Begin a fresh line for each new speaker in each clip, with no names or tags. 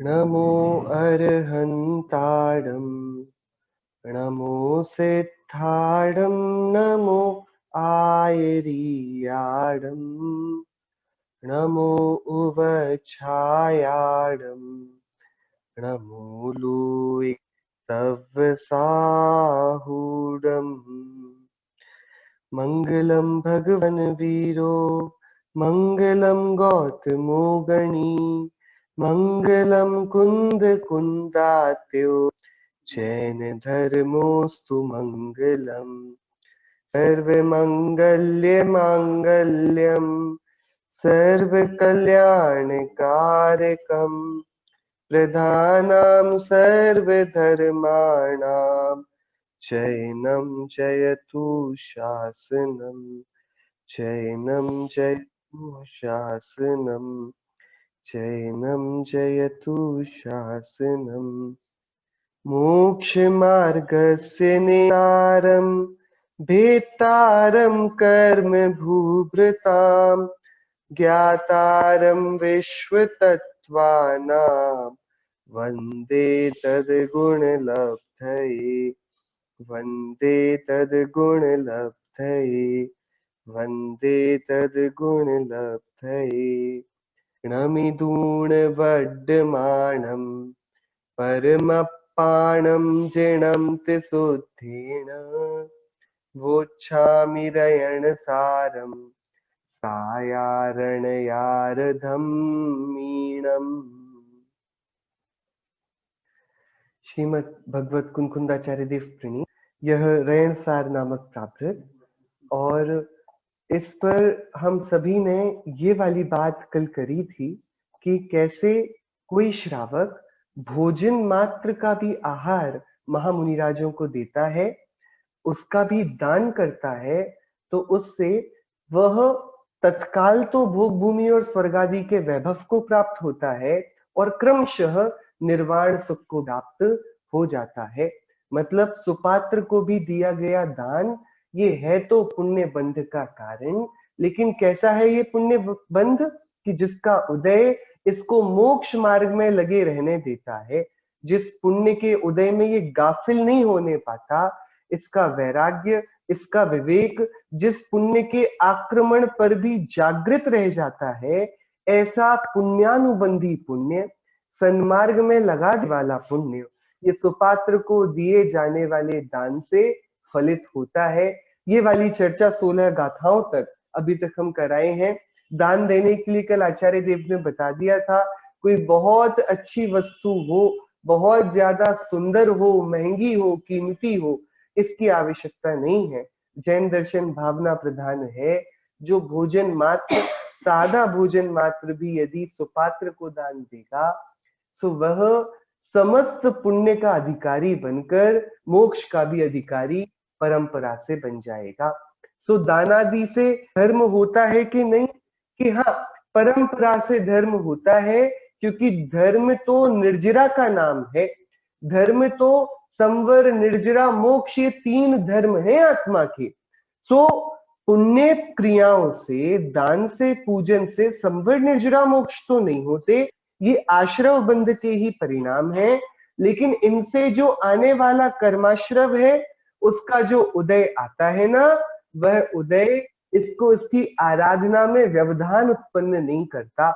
नमो अर्हन्ताडं नमो सिद्धाडं नमो आयरियाडं नमो उवच्छायाडं नमो लूय तवसाहूडम् मंगलम भगवन वीरो मंगलम गौतमो गणी मंगलम कुंद कुंदात्यो जैन धर्मोस्तु मंगलम सर्वमंगल्य मांगल्यम सर्वकल्याणकारकम प्रधानां सर्वधर्माणां चैनं जयतु शासनम् चैनं जयतु शासनम् चैनं जयतु शासनम् मोक्षमार्गस्य नेतारं भेत्तारं कर्म भूभृतां ज्ञातारं विश्वतत्त्वानां वन्दे तद्गुणलब्धये वन्दे तद्गुणलब्धये वन्दे तद्गुणलब्धये नमिदूणवड्डमाणं परमप्पाणं जिणं तिसुद्धेन वोच्छामि रयणसारं सायारणयारधम्मीणम्। श्रीमद् भगवत कुंकुंदाचार्य देव प्रणीत यह रयणसार नामक प्राकृत, और इस पर हम सभी ने ये वाली बात कल करी थी कि कैसे कोई श्रावक भोजन मात्र का भी आहार महामुनिराजों को देता है, उसका भी दान करता है, तो उससे वह तत्काल तो भोग भूमि और स्वर्ग आदि के वैभव को प्राप्त होता है और क्रमशः निर्वाण सुख को प्राप्त हो जाता है। मतलब सुपात्र को भी दिया गया दान ये है तो पुण्य बंध का कारण, लेकिन कैसा है ये पुण्य बंध कि जिसका उदय इसको मोक्ष मार्ग में लगे रहने देता है। जिस पुण्य के उदय में ये गाफिल नहीं होने पाता, इसका वैराग्य, इसका विवेक जिस पुण्य के आक्रमण पर भी जागृत रह जाता है, ऐसा पुण्यानुबंधी पुण्य, सन्मार्ग में लगाने वाला पुण्य ये सुपात्र को दिए जाने वाले दान से फलित होता है। ये वाली चर्चा 16 गाथाओं तक अभी तक हम कराए हैं। दान देने के लिए कल आचार्य देव ने बता दिया था, कोई बहुत अच्छी वस्तु हो, बहुत ज्यादा सुंदर हो, महंगी हो, कीमती हो, इसकी आवश्यकता नहीं है। जैन दर्शन भावना प्रधान है। जो भोजन मात्र, सादा भोजन मात्र भी यदि सुपात्र को दान देगा, सो वह समस्त पुण्य का अधिकारी बनकर मोक्ष का भी अधिकारी परंपरा से बन जाएगा। सो दानादि से धर्म होता है कि नहीं? कि हाँ, परंपरा से धर्म होता है, क्योंकि धर्म तो निर्जरा का नाम है। धर्म तो संवर, निर्जरा, मोक्ष, ये 3 धर्म हैं आत्मा के। सो पुण्य क्रियाओं से, दान से, पूजन से संवर, निर्जरा, मोक्ष तो नहीं होते, ये आश्रव बंध के ही परिणाम है। लेकिन इनसे जो आने वाला कर्माश्रव है, उसका जो उदय आता है ना, वह उदय इसको इसकी आराधना में व्यवधान उत्पन्न नहीं करता,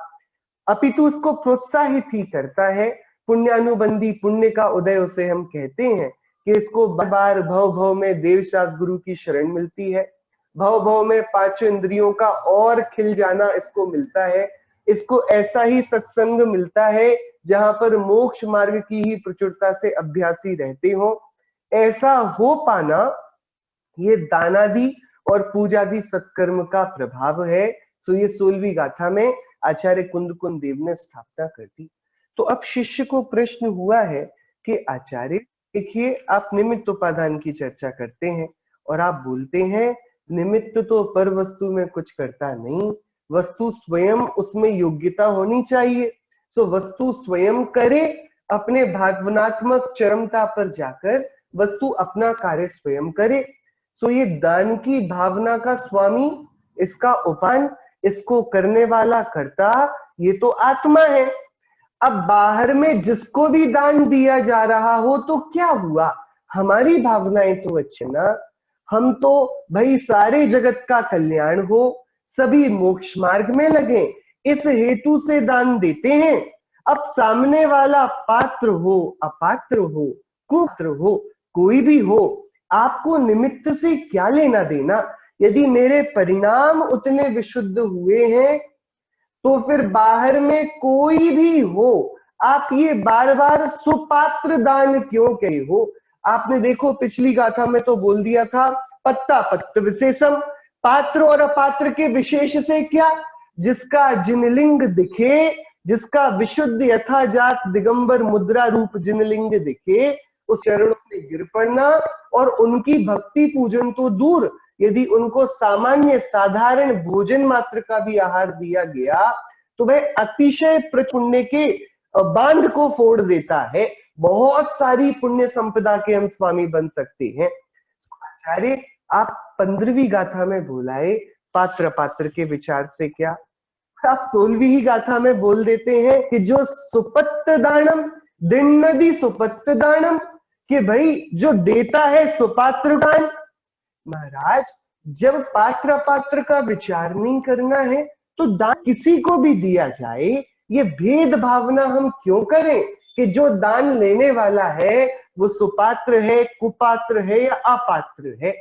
अपितु उसको प्रोत्साहित ही करता है। पुण्यानुबंधी पुण्य का उदय उसे हम कहते हैं कि इसको बार बार भव भव में देवशास्त्र गुरु की शरण मिलती है, भव भव में 5 इंद्रियों का और खिल जाना इसको मिलता है। इसको ऐसा ही सत्संग मिलता है जहां पर मोक्ष मार्ग की ही प्रचुरता से अभ्यासी रहते हो। ऐसा हो पाना ये दानादि और पूजादि सत्कर्म का प्रभाव है। सो ये 16वीं गाथा में आचार्य कुंद देव ने स्थापना कर दी। तो अब शिष्य को प्रश्न हुआ है कि आचार्य देखिए, आप निमित्त उपादान की चर्चा करते हैं और आप बोलते हैं निमित्त तो पर वस्तु में कुछ करता नहीं, वस्तु स्वयं उसमें योग्यता होनी चाहिए। सो वस्तु स्वयं करे, अपने भावनात्मक चरमता पर जाकर वस्तु अपना कार्य स्वयं करे। सो ये दान की भावना का स्वामी, इसका उपान, इसको करने वाला कर्ता, ये तो आत्मा है। अब बाहर में जिसको भी दान दिया जा रहा हो तो क्या हुआ, हमारी भावनाएं तो अच्छी ना, हम तो भाई सारे जगत का कल्याण हो, सभी मोक्ष मार्ग में लगे, इस हेतु से दान देते हैं। अब सामने वाला पात्र हो, अपात्र हो, कुपात्र हो, कोई भी हो, आपको निमित्त से क्या लेना देना। यदि मेरे परिणाम उतने विशुद्ध हुए हैं तो फिर बाहर में कोई भी हो, आप ये बार बार सुपात्र दान क्यों कहे हो। आपने देखो पिछली गाथा में तो बोल दिया था पत्ता पत्त विशेषम, पात्र और अपात्र के विशेष से क्या, जिसका जिनलिंग दिखे, जिसका विशुद्ध यथाजात दिगंबर मुद्रा रूप जिनलिंग दिखे, उस चरणों में गिर पड़ना और उनकी भक्ति पूजन तो दूर, यदि उनको सामान्य साधारण भोजन मात्र का भी आहार दिया गया तो वह अतिशय पुण्य के बांध को फोड़ देता है। बहुत सारी पुण्य संपदा के हम स्वामी बन सकते हैं। आचार्य आप 15वीं गाथा में बोलाए पात्र पात्र के विचार से क्या, आप 16वीं ही गाथा में बोल देते हैं कि जो सुपत्त दानम दिन्नदी सुपत्त दानम, कि भाई जो देता है सुपात्र दान। महाराज जब पात्र पात्र का विचार नहीं करना है तो दान किसी को भी दिया जाए, ये भेद भावना हम क्यों करें कि जो दान लेने वाला है वो सुपात्र है, कुपात्र है या अपात्र है।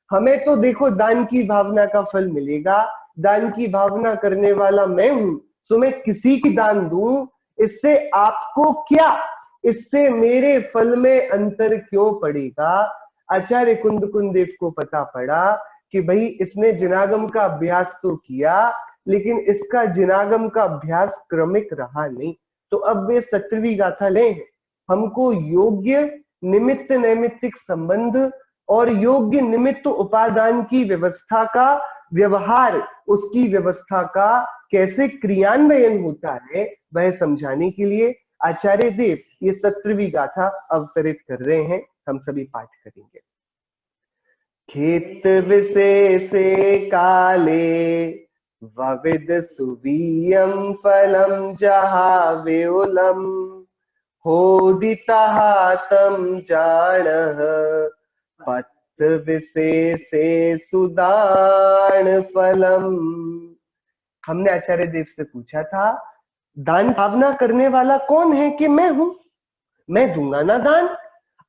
हमें तो देखो दान की भावना का फल मिलेगा, दान की भावना करने वाला मैं हूं, तो मैं किसी की दान दूं, इससे आपको क्या, इससे मेरे फल में अंतर क्यों पड़ेगा। आचार्य कुंद देव को पता पड़ा कि भाई इसने जिनागम का अभ्यास तो किया लेकिन इसका जिनागम का अभ्यास क्रमिक रहा नहीं, तो अब वे 17वीं गाथा ले, हमको योग्य निमित्त नैमित्तिक संबंध और योग्य निमित्त उपादान की व्यवस्था का व्यवहार, उसकी व्यवस्था का कैसे क्रियान्वयन होता है वह समझाने के लिए आचार्य देव ये 17वीं गाथा अवतरित कर रहे हैं। हम सभी पाठ करेंगे। खेत विशेषे काले वविद सुवीयं फलम जहावेउलम, होदितः तं जाणः पत्त विशेषे सुदान फलम। हमने आचार्य देव से पूछा था दान भावना करने वाला कौन है, कि मैं हूं, मैं दूंगा ना दान।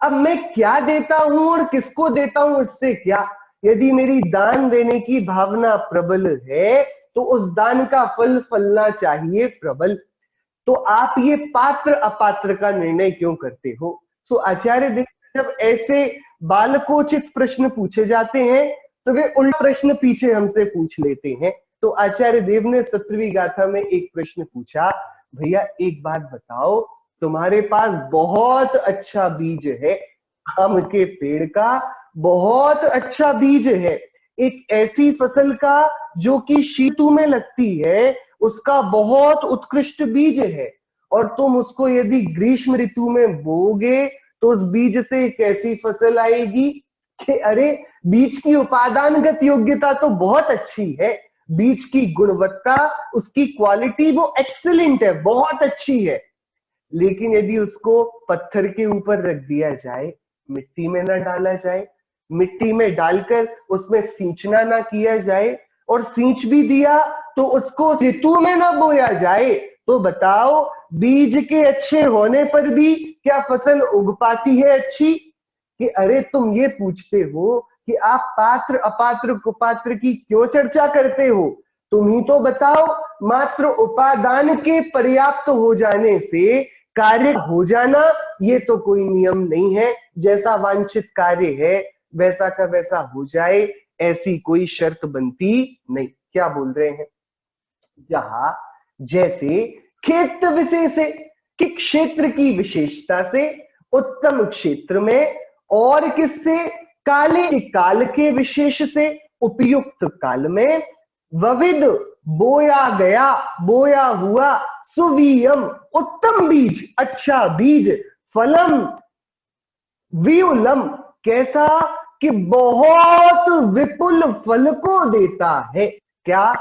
अब मैं क्या देता हूं और किसको देता हूं इससे क्या, यदि मेरी दान देने की भावना प्रबल है तो उस दान का फल फलना चाहिए प्रबल। तो आप ये पात्र अपात्र का निर्णय क्यों करते हो। सो आचार्य देव जब ऐसे बालकोचित प्रश्न पूछे जाते हैं तो वे उल्टा प्रश्न पीछे हमसे पूछ लेते हैं। तो आचार्य देव ने 17वीं गाथा में एक प्रश्न पूछा, भैया एक बात बताओ, तुम्हारे पास बहुत अच्छा बीज है, आम के पेड़ का बहुत अच्छा बीज है, एक ऐसी फसल का जो कि शीतु में लगती है उसका बहुत उत्कृष्ट बीज है, और तुम उसको यदि ग्रीष्म ऋतु में बोगे तो उस बीज से एक ऐसी फसल आएगी कि अरे बीज की उपादानगत योग्यता तो बहुत अच्छी है, बीज की गुणवत्ता, उसकी क्वालिटी वो एक्सीलेंट है, बहुत अच्छी है, लेकिन यदि उसको पत्थर के ऊपर रख दिया जाए, मिट्टी में ना डाला जाए, मिट्टी में डालकर उसमें सींचना ना किया जाए, और सींच भी दिया तो उसको ऋतु में ना बोया जाए, तो बताओ बीज के अच्छे होने पर भी क्या फसल उग पाती है अच्छी। कि अरे तुम ये पूछते हो कि आप पात्र अपात्र कुपात्र की क्यों चर्चा करते हो, तुम ही तो बताओ, मात्र उपादान के पर्याप्त हो जाने से कार्य हो जाना ये तो कोई नियम नहीं है, जैसा वांछित कार्य है वैसा का वैसा हो जाए ऐसी कोई शर्त बनती नहीं। क्या बोल रहे हैं, जहां जैसे खेत विशेष से, कि क्षेत्र की विशेषता से, उत्तम क्षेत्र में, और किससे, काले काल के विशेष से, उपयुक्त काल में, वविद बोया गया, बोया हुआ, सुवीयम उत्तम बीज, अच्छा बीज, फलम वियुलम कैसा, कि बहुत विपुल फल को देता है। क्या,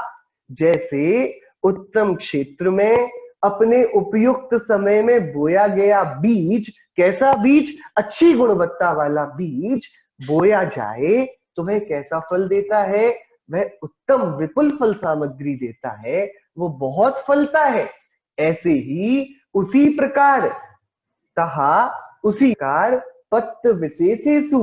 जैसे उत्तम क्षेत्र में अपने उपयुक्त समय में बोया गया बीज, कैसा बीज, अच्छी गुणवत्ता वाला बीज बोया जाए तो वह कैसा फल देता है, वह उत्तम विपुल फल सामग्री देता है, वो बहुत फलता है। ऐसे ही उसी प्रकार कहा, उसी कार पत्र विशेषेषु,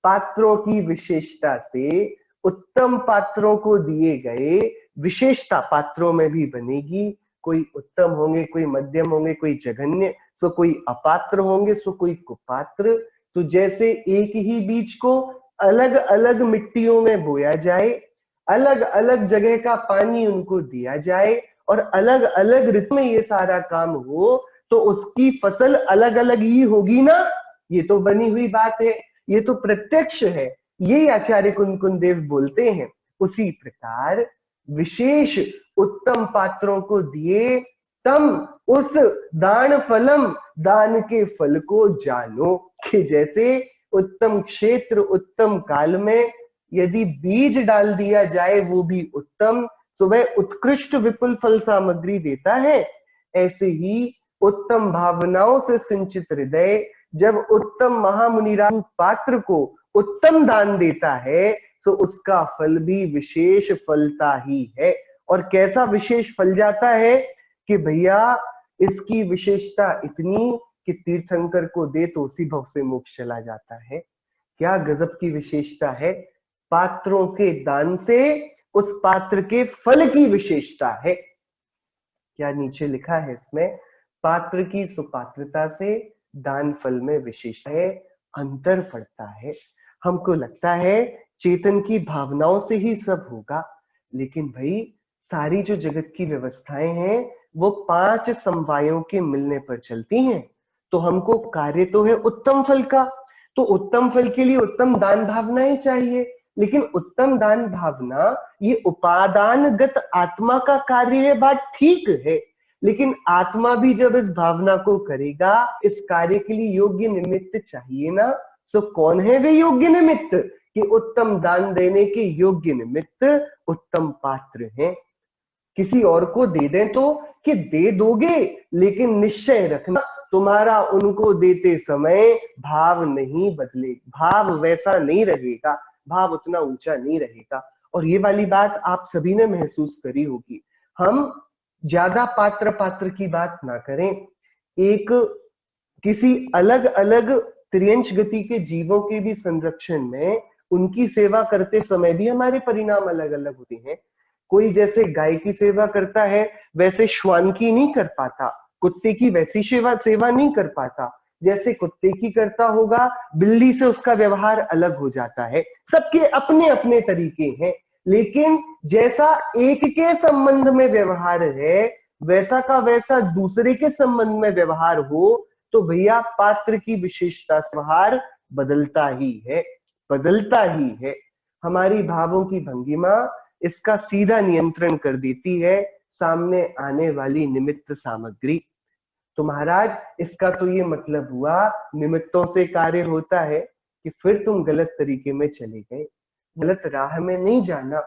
पात्रों की विशेषता से उत्तम पात्रों को दिए गए विशेषता पात्रों में भी बनेगी। कोई उत्तम होंगे, कोई मध्यम होंगे, कोई जघन्य, सो कोई अपात्र होंगे, सो कोई कुपात्र। तो जैसे एक ही बीज को अलग अलग मिट्टियों में बोया जाए, अलग अलग जगह का पानी उनको दिया जाए और अलग अलग ऋतु में ये सारा काम हो, तो उसकी फसल अलग अलग ही होगी ना। ये तो बनी हुई बात है, ये तो प्रत्यक्ष है, ये आचार्य कुंकुन देव बोलते हैं। उसी प्रकार विशेष उत्तम पात्रों को दिए तम उस दान फलम, दान के फल को जानो, कि जैसे उत्तम क्षेत्र उत्तम काल में यदि बीज डाल दिया जाए वो भी उत्तम, तो वह उत्कृष्ट विपुल फल सामग्री देता है। ऐसे ही उत्तम भावनाओं से सिंचित हृदय जब उत्तम महामुनिराज पात्र को उत्तम दान देता है, तो उसका फल भी विशेष फलता ही है। और कैसा विशेष फल जाता है कि भैया इसकी विशेषता इतनी कि तीर्थंकर को दे तो उसी भव से मोक्ष चला जाता है। क्या गजब की विशेषता है, पात्रों के दान से उस पात्र के फल की विशेषता है। क्या नीचे लिखा है इसमें, पात्र की सुपात्रता से दान फल में विशेष है, अंतर पड़ता है। हमको लगता है चेतन की भावनाओं से ही सब होगा, लेकिन भाई सारी जो जगत की व्यवस्थाएं हैं वो 5 समवायों के मिलने पर चलती हैं। तो हमको कार्य तो है उत्तम फल का, तो उत्तम फल के लिए उत्तम दान भावनाएं चाहिए। लेकिन उत्तम दान भावना ये उपादानगत आत्मा का कार्य है, बात ठीक है, लेकिन आत्मा भी जब इस भावना को करेगा, इस कार्य के लिए योग्य निमित्त चाहिए ना। सो कौन है वे योग्य निमित्त, कि उत्तम दान देने के योग्य निमित्त उत्तम पात्र हैं। किसी और को दे दें तो कि दे दोगे, लेकिन निश्चय रखना तुम्हारा उनको देते समय भाव नहीं बदले, भाव वैसा नहीं रहेगा, भाव उतना ऊंचा नहीं रहेगा। और ये वाली बात आप सभी ने महसूस करी होगी। हम ज्यादा पात्र पात्र की बात ना करें, एक किसी अलग अलग त्रियंश गति के जीवों के भी संरक्षण में उनकी सेवा करते समय भी हमारे परिणाम अलग अलग होते हैं। कोई जैसे गाय की सेवा करता है वैसे श्वान की नहीं कर पाता, कुत्ते की वैसी सेवा नहीं कर पाता, जैसे कुत्ते की करता होगा बिल्ली से उसका व्यवहार अलग हो जाता है। सबके अपने अपने तरीके हैं, लेकिन जैसा एक के संबंध में व्यवहार है वैसा का वैसा दूसरे के संबंध में व्यवहार हो, तो भैया पात्र की विशेषता व्यवहार बदलता ही है, बदलता ही है। हमारी भावों की भंगिमा इसका सीधा नियंत्रण कर देती है, सामने आने वाली निमित्त सामग्री। तो महाराज इसका तो ये मतलब हुआ निमित्तों से कार्य होता है कि फिर तुम गलत तरीके में चले गए, गलत राह में नहीं जाना।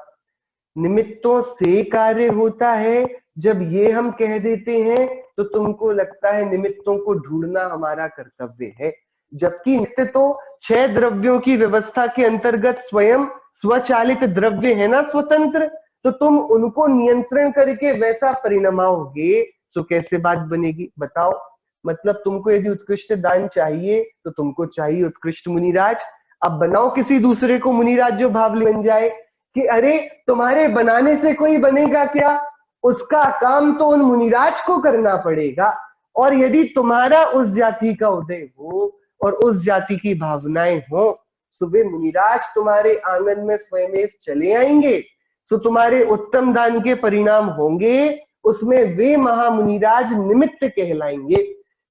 निमित्तों से कार्य होता है जब ये हम कह देते हैं तो तुमको लगता है निमित्तों को ढूंढना हमारा कर्तव्य है, जबकि नित्य तो 6 द्रव्यों की व्यवस्था के अंतर्गत स्वयं स्वचालित द्रव्य है ना, स्वतंत्र। तो तुम उनको नियंत्रण करके वैसा परिणमाओगे तो कैसे बात बनेगी बताओ। मतलब तुमको यदि उत्कृष्ट दान चाहिए तो तुमको चाहिए उत्कृष्ट मुनिराज, अब बनाओ किसी दूसरे को मुनिराज जो भाव बन जाए कि अरे तुम्हारे बनाने से कोई बनेगा क्या, उसका काम तो उन मुनिराज को करना पड़ेगा। और यदि तुम्हारा उस जाति का उदय हो और उस जाति की भावनाएं हो तो वे मुनिराज तुम्हारे आंगन में स्वयं चले आएंगे, तो तुम्हारे उत्तम दान के परिणाम होंगे, उसमें वे महामुनिराज निमित्त कहलाएंगे।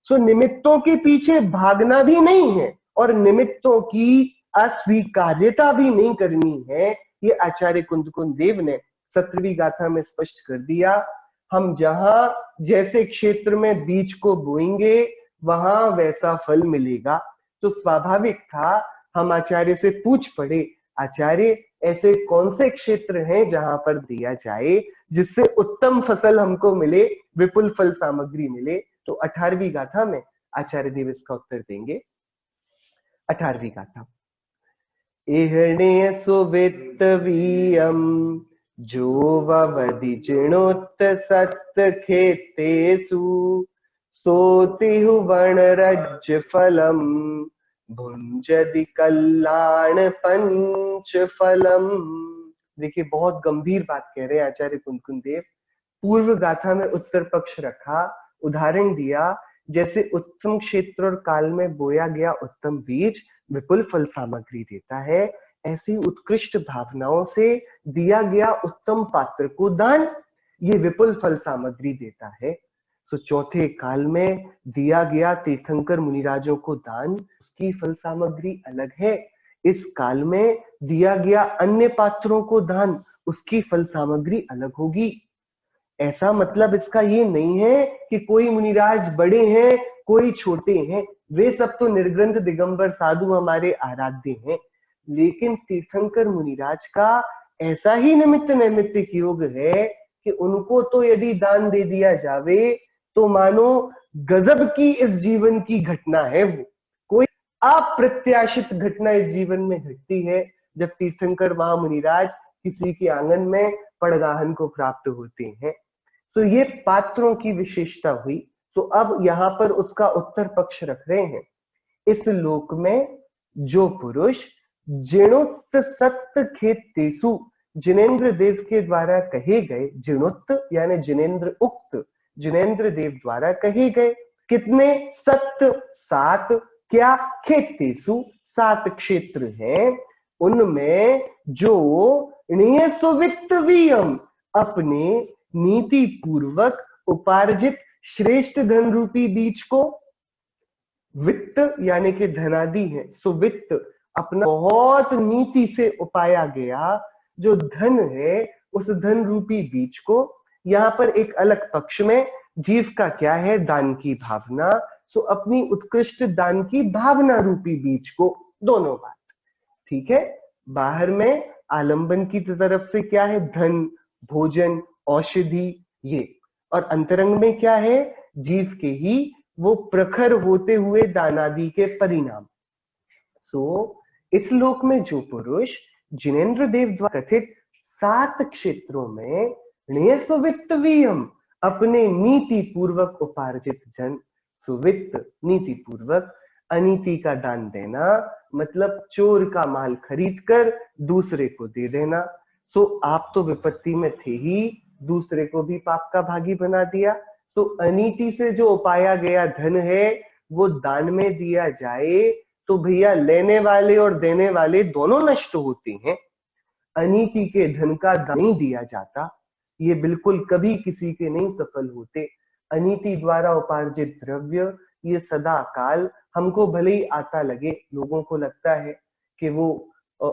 सो निमित्तों के पीछे भागना भी नहीं है और निमित्तों की अस्वीकार्यता भी नहीं करनी है। ये आचार्य कुंदकुंद देव ने 17वीं गाथा में स्पष्ट कर दिया। हम जहां जैसे क्षेत्र में बीज को बोएंगे वहां वैसा फल मिलेगा। तो स्वाभाविक था हम आचार्य से पूछ पड़े, आचार्य ऐसे कौन से क्षेत्र हैं जहां पर दिया जाए जिससे उत्तम फसल हमको मिले, विपुल फल सामग्री मिले। तो 18वीं गाथा में आचार्य देव इसका उत्तर देंगे। 18वीं गाथा। इहणे सुवित्तवीयम जो ववधि जिणोत्त सत्त खेतेषु सोतिहु वनरज्य फलम भुंजदि कल्याण पंच फलम। देखिए बहुत गंभीर बात कह रहे हैं आचार्य कुंकुन देव। पूर्व गाथा में उत्तर पक्ष रखा, उदाहरण दिया, जैसे उत्तम क्षेत्र और काल में बोया गया उत्तम बीज विपुल फल सामग्री देता है, ऐसी उत्कृष्ट भावनाओं से दिया गया उत्तम पात्र को दान ये विपुल फल सामग्री देता है। सो चौथे काल में दिया गया तीर्थंकर मुनिराजों को दान, उसकी फल सामग्री अलग है। इस काल में दिया गया अन्य पात्रों को दान, उसकी फल सामग्री अलग होगी। ऐसा मतलब इसका ये नहीं है कि कोई मुनिराज बड़े हैं कोई छोटे हैं, वे सब तो निर्ग्रंथ दिगंबर साधु हमारे आराध्य हैं, लेकिन तीर्थंकर मुनिराज का ऐसा ही निमित्त नैमित्तिक योग है कि उनको तो यदि दान दे दिया जावे तो मानो गजब की इस जीवन की घटना है। वो कोई अप्रत्याशित घटना इस जीवन में घटती है जब तीर्थंकर महामुनिराज किसी के आंगन में पड़गाहन को प्राप्त होते हैं। तो ये पात्रों की विशेषता हुई। तो अब यहाँ पर उसका उत्तर पक्ष रख रहे हैं। इस लोक में जो पुरुष जिणुत्त सत्त खेतेषु, जिनेन्द्र देव के द्वारा कहे गए, जिणुत्त यानी जिनेन्द्र उक्त, जिनेन्द्र देव द्वारा कहे गए कितने सत्त, 7, क्या खेतेषु 7 क्षेत्र हैं, उनमें जो सुवित्तवीयम अपने नीति पूर्वक उपार्जित श्रेष्ठ धन रूपी बीज को, वित्त यानी कि धनादि है, सुवित्त अपना बहुत नीति से उपाया गया जो धन है उस धन रूपी बीज को, यहाँ पर एक अलग पक्ष में जीव का क्या है, दान की भावना, सो अपनी उत्कृष्ट दान की भावना रूपी बीज को, दोनों बात ठीक है। बाहर में आलंबन की तरफ से क्या है, धन, भोजन, औषधि ये, और अंतरंग में क्या है, जीव के ही वो प्रखर होते हुए दानादि के परिणाम। सो इस लोक में जो पुरुष जिनेन्द्र देव द्वारा कथित 7 क्षेत्रों में सुवित्तवीयम अपने नीति पूर्वक उपार्जित जन, सुवित्त नीति पूर्वक, अनीति का दान देना मतलब चोर का माल खरीद कर दूसरे को दे देना। सो आप तो विपत्ति में थे ही, दूसरे को भी पाप का भागी बना दिया। सो अनीति से जो उपाया गया धन है वो दान में दिया जाए तो भैया लेने वाले और देने वाले दोनों नष्ट होते हैं। अनीति के धन का दान नहीं दिया जाता, ये बिल्कुल कभी किसी के नहीं सफल होते। अनीति द्वारा उपार्जित द्रव्य ये सदा काल हमको भले ही आता लगे, लोगों को लगता है कि वो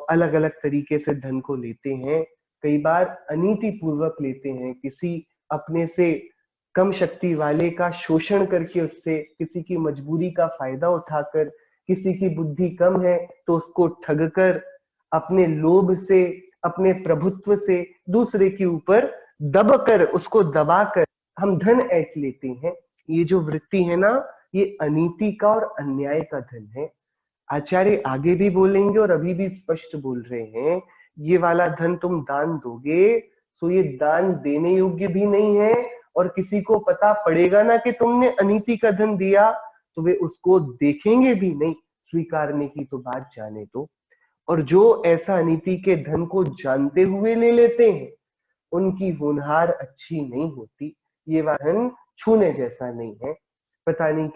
अलग अलग तरीके से धन को लेते हैं, कई बार अनीति पूर्वक लेते हैं, किसी अपने से कम शक्ति वाले का शोषण करके, उससे किसी की मजबूरी का फायदा उठाकर, किसी की बुद्धि कम है तो उसको ठग कर, अपने लोभ से, अपने प्रभुत्व से दूसरे के ऊपर दबकर, उसको दबाकर हम धन ऐंठ लेते हैं। ये जो वृत्ति है ना, ये अनीति का और अन्याय का धन है। आचार्य आगे भी बोलेंगे और अभी भी स्पष्ट बोल रहे हैं, ये वाला धन तुम दान दोगे तो ये दान देने योग्य भी नहीं है, और किसी को पता पड़ेगा ना कि तुमने अनीति का धन दिया तो वे उसको देखेंगे भी नहीं, स्वीकारने की तो बात जाने दो। और जो ऐसा अनीति के धन को जानते हुए ले लेते हैं उनकी होनहार अच्छी नहीं होती। ये धन छूने जैसा नहीं है। पता नहीं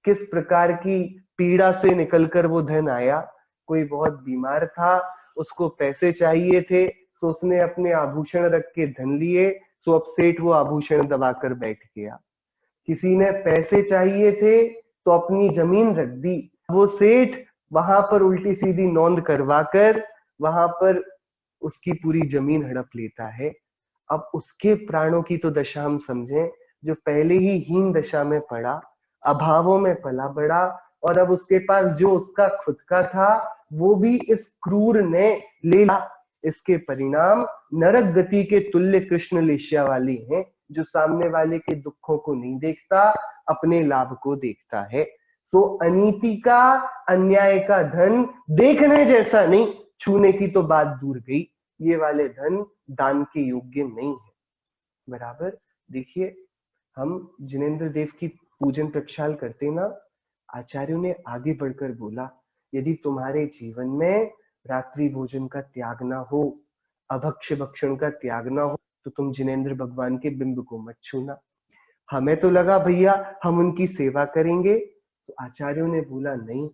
किस प्रकार की पीड़ा से निकलकर वो धन आया। कोई बहुत बीमार था, उसको पैसे चाहिए थे, तो उसने अपने आभूषण रख के धन लिए, तो अब सेठ वो आभूषण दबाकर बैठ गया। किसी ने पैसे चाहिए थे तो अपनी जमीन रख दी, वो सेठ वहां पर उल्टी सीधी नोंद करवाकर वहां पर उसकी पूरी जमीन हड़प लेता है। अब उसके प्राणों की तो दशा हम समझें, जो पहले ही हीन दशा में पड़ा, अभावों में पला बड़ा, और अब उसके पास जो उसका खुद का था वो भी इस क्रूर ने ले लिया। इसके परिणाम नरक गति के तुल्य कृष्ण लेश्या वाली हैं। जो सामने वाले के दुखों को नहीं देखता, अपने लाभ को देखता है। सो अनीति का, अन्याय का धन देखने जैसा नहीं, छूने की तो बात दूर गई, ये वाले धन दान के योग्य नहीं है। बराबर। देखिए, हम जिनेंद्र देव की पूजन प्रक्षाल करते ना, आचार्यों ने आगे बढ़कर बोला, यदि तुम्हारे जीवन में रात्रि भोजन का त्याग ना हो, अभक्ष्य भक्षण का त्याग ना हो, तो तुम जिनेंद्र भगवान के बिंब को मत छूना। हमें तो लगा भैया हम उनकी सेवा करेंगे, तो आचार्यों ने बोला नहीं,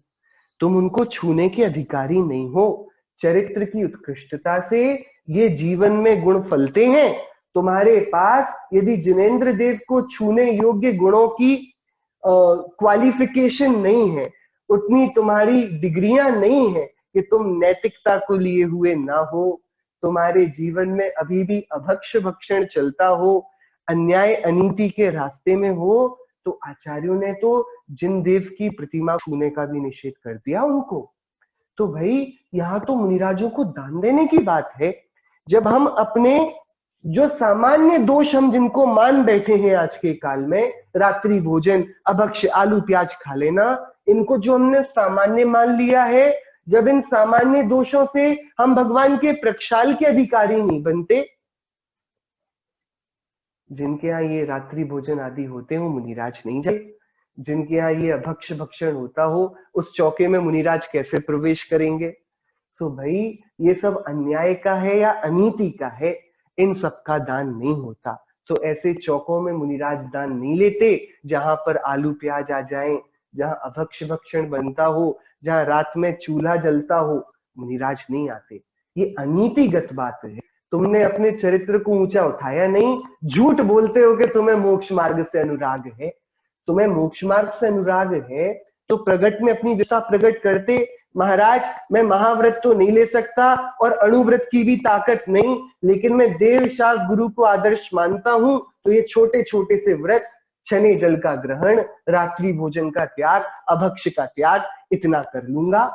तुम उनको छूने के अधिकारी नहीं हो। चरित्र की उत्कृष्टता से ये जीवन में गुण फलते हैं। तुम्हारे पास यदि जिनेंद्र देव को छूने योग्य गुणों की क्वालिफिकेशन नहीं है, उतनी तुम्हारी डिग्रियां नहीं है कि तुम नैतिकता को लिए हुए ना हो, तुम्हारे जीवन में अभी भी अभक्ष्य भक्षण चलता हो, अन्याय अनीति के रास्ते में हो, तो आचार्यों ने तो जिन देव की प्रतिमा छूने का भी निषेध कर दिया उनको। तो भाई यहाँ तो मुनिराजों को दान देने की बात है। जब हम अपने जो सामान्य दोष हम जिनको मान बैठे हैं आज के काल में, रात्रि भोजन, अभक्ष्य, आलू प्याज खा लेना, इनको जो हमने सामान्य मान लिया है, जब इन सामान्य दोषों से हम भगवान के प्रक्षाल के अधिकारी नहीं बनते, जिनके यहाँ ये रात्रि भोजन आदि होते हो मुनिराज नहीं जाए, जिनके यहाँ ये अभक्ष्य भक्षण होता हो उस चौके में मुनिराज कैसे प्रवेश करेंगे। सो भाई ये सब अन्याय का है या अनीति का है, इन सब का दान नहीं होता। तो ऐसे चौकों में मुनिराज दान नहीं लेते जहां पर आलू प्याज आ जाए, जहां अभक्ष्य भक्षण बनता हो, जहां रात में चूल्हा जलता हो, मुनिराज नहीं आते। ये अनीतिगत बात है। तुमने अपने चरित्र को ऊंचा उठाया नहीं, झूठ बोलते हो कि तुम्हें मोक्ष मार्ग से अनुराग है। तुम्हें मोक्ष मार्ग से अनुराग है तो प्रगट में अपनी विशेषता प्रकट करते, महाराज मैं महाव्रत तो नहीं ले सकता और अणुव्रत की भी ताकत नहीं, लेकिन मैं देव शास्त्र गुरु को आदर्श मानता हूं, तो ये छोटे छोटे से व्रत, छने जल का ग्रहण, रात्रि भोजन का त्याग, अभक्ष्य का त्याग, इतना कर लूंगा।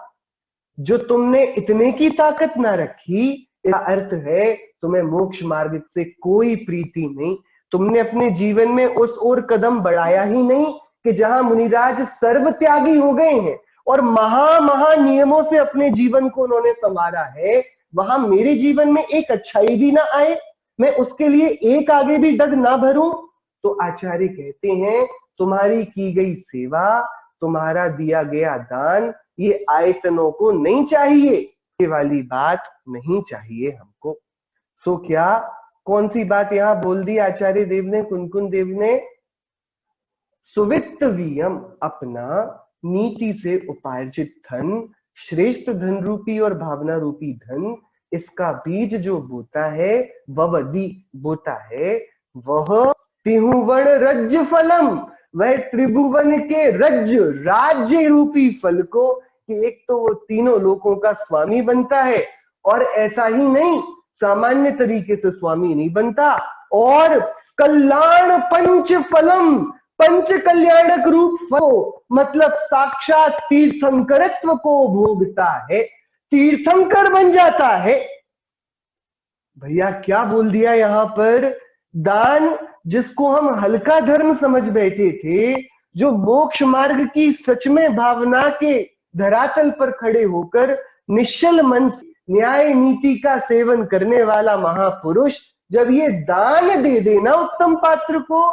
जो तुमने इतने की ताकत ना रखी, इसका अर्थ है तुम्हें मोक्ष मार्ग से कोई प्रीति नहीं। तुमने अपने जीवन में उस ओर कदम बढ़ाया ही नहीं कि जहां मुनिराज सर्व त्यागी हो गए हैं और महा नियमों से अपने जीवन को उन्होंने संवारा है, वहां मेरे जीवन में एक अच्छाई भी ना आए, मैं उसके लिए एक आगे भी डग ना भरूं। तो आचार्य कहते हैं तुम्हारी की गई सेवा, तुम्हारा दिया गया दान, ये आयतनों को नहीं चाहिए, ये वाली बात नहीं चाहिए हमको। सो क्या कौन सी बात यहां बोल दी आचार्य देव ने, कुनकुन देव ने? सुवित्तवीयम, अपना नीति से उपार्जित धन, श्रेष्ठ धन रूपी और भावना रूपी धन, इसका बीज जो बोता है, ववदी बोता है, वह त्रिभुवन रज्य फलम, वह त्रिभुवन के रज्य राज्य रूपी फल को, कि एक तो वो तीनों लोकों का स्वामी बनता है, और ऐसा ही नहीं सामान्य तरीके से स्वामी नहीं बनता, और कल्याण पंच फलम, पंच कल्याणक रूप फल, मतलब साक्षात तीर्थंकरत्व को भोगता है, तीर्थंकर बन जाता है। भैया क्या बोल दिया यहां पर? दान जिसको हम हल्का धर्म समझ बैठे थे, जो मोक्ष मार्ग की सच में भावना के धरातल पर खड़े होकर निश्चल मन से न्याय नीति का सेवन करने वाला महापुरुष, जब ये दान दे देना उत्तम पात्र को,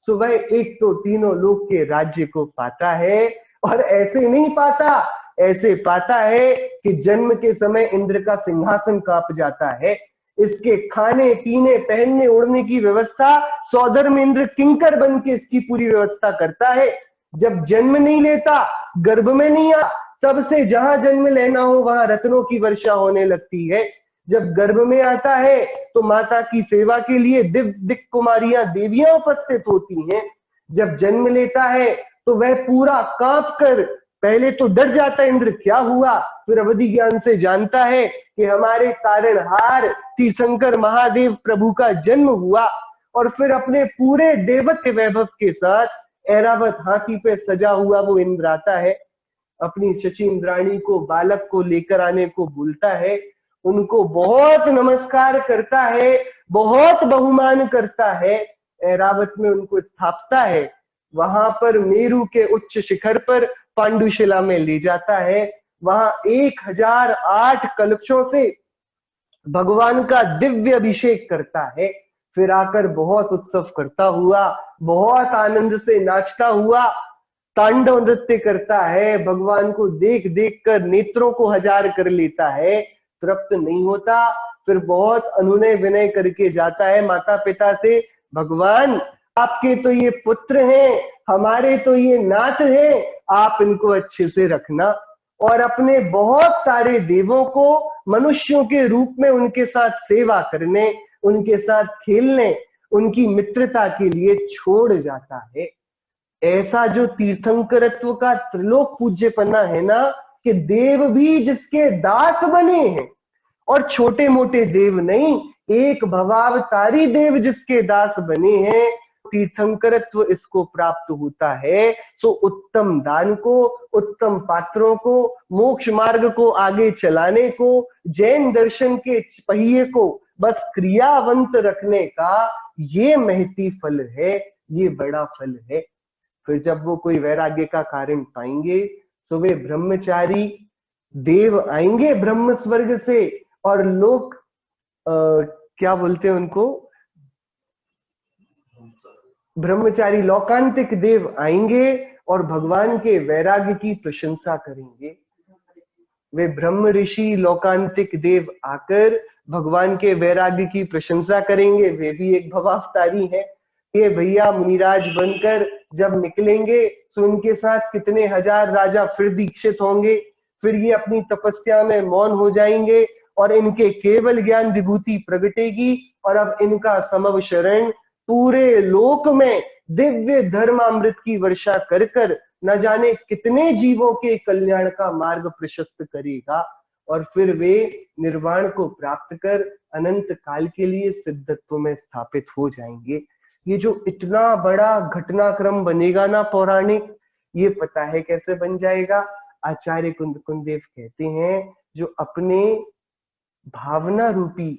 सुबह एक तो तीनों लोक के राज्य को पाता है, और ऐसे नहीं पाता, ऐसे पाता है कि जन्म के समय इंद्र का सिंहासन कांप जाता है। इसके खाने पीने पहनने ओढ़ने की व्यवस्था सौधर्म इंद्र किंकर बन के इसकी पूरी व्यवस्था करता है। जब जन्म नहीं लेता, गर्भ में नहीं आ, तब से जहां जन्म लेना हो वहां रत्नों की वर्षा होने लगती है। जब गर्भ में आता है तो माता की सेवा के लिए दिव्य दिक् कुमारियां देवियां उपस्थित होती हैं। जब जन्म लेता है तो वह पूरा कांप कर, पहले तो डर जाता है इंद्र क्या हुआ, फिर अवधि ज्ञान से जानता है कि हमारे तारणहार तीर्थंकर महादेव प्रभु का जन्म हुआ, और फिर अपने पूरे देवत्व वैभव के साथ ऐरावत हाथी पे सजा हुआ वो इंद्र आता है, अपनी शची इंद्राणी को, बालक को लेकर आने को बोलता है, उनको बहुत नमस्कार करता है, बहुत बहुमान करता है, ऐरावत में उनको स्थापता है, वहां पर मेरु के उच्च शिखर पर पांडुशिला में ले जाता है, वहां 1008 कलशों से भगवान का दिव्य अभिषेक करता है, फिर आकर बहुत उत्सव करता हुआ, बहुत आनंद से नाचता हुआ तांडव नृत्य करता है, भगवान को देख देख कर नेत्रों को हजार कर लेता है, तृप्त नहीं होता, फिर बहुत अनुनय विनय करके जाता है माता पिता से, भगवान आपके तो ये पुत्र हैं, हमारे तो ये नाथ हैं, आप इनको अच्छे से रखना। और अपने बहुत सारे देवों को मनुष्यों के रूप में उनके साथ सेवा करने, उनके साथ खेलने, उनकी मित्रता के लिए छोड़ जाता है। ऐसा जो तीर्थंकरत्व का त्रिलोक पूज्यपना है ना, कि देव भी जिसके दास बने हैं, और छोटे मोटे देव नहीं, एक भवावतारी देव जिसके दास बने हैं, तीर्थंकरत्व इसको प्राप्त होता है। सो उत्तम दान को, उत्तम पात्रों को, मोक्ष मार्ग को आगे चलाने को, जैन दर्शन के पहिए को बस क्रियावंत रखने का ये महती फल है, ये बड़ा फल है। फिर जब वो कोई वैराग्य का कारण पाएंगे, सो वे ब्रह्मचारी देव आएंगे ब्रह्म स्वर्ग से, और लोग क्या बोलते हैं उनको, ब्रह्मचारी लोकांतिक देव आएंगे और भगवान के वैराग्य की प्रशंसा करेंगे। वे ब्रह्म ऋषि लोकांतिक देव आकर भगवान के वैराग्य की प्रशंसा करेंगे, वे भी एक भवावतारी है। ये भैया मुनिराज बनकर जब निकलेंगे तो उनके साथ कितने हजार राजा फिर दीक्षित होंगे, फिर ये अपनी तपस्या में मौन हो जाएंगे और इनके केवल ज्ञान विभूति प्रगटेगी, और अब इनका समव शरण पूरे लोक में दिव्य धर्मामृत की वर्षा कर कर न जाने कितने जीवों के कल्याण का मार्ग प्रशस्त करेगा, और फिर वे निर्वाण को प्राप्त कर अनंत काल के लिए सिद्धत्व में स्थापित हो जाएंगे। ये जो इतना बड़ा घटनाक्रम बनेगा ना पौराणिक, ये पता है कैसे बन जाएगा। आचार्य कुंदकुंदेव कहते हैं, जो अपने भावना रूपी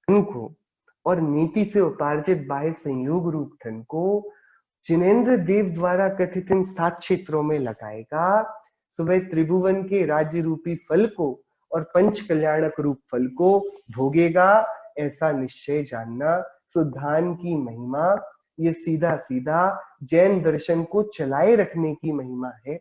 धन को और नीति से उपार्जित बाह्य संयोग रूप धन को जिनेन्द्र देव द्वारा कथित इन 7 क्षेत्रों में लगाएगा, सुबह त्रिभुवन के राज्य रूपी फल को और पंच कल्याणक रूप फल को भोगेगा, ऐसा निश्चय जानना। सुधान की महिमा ये सीधा सीधा जैन दर्शन को चलाए रखने की महिमा है।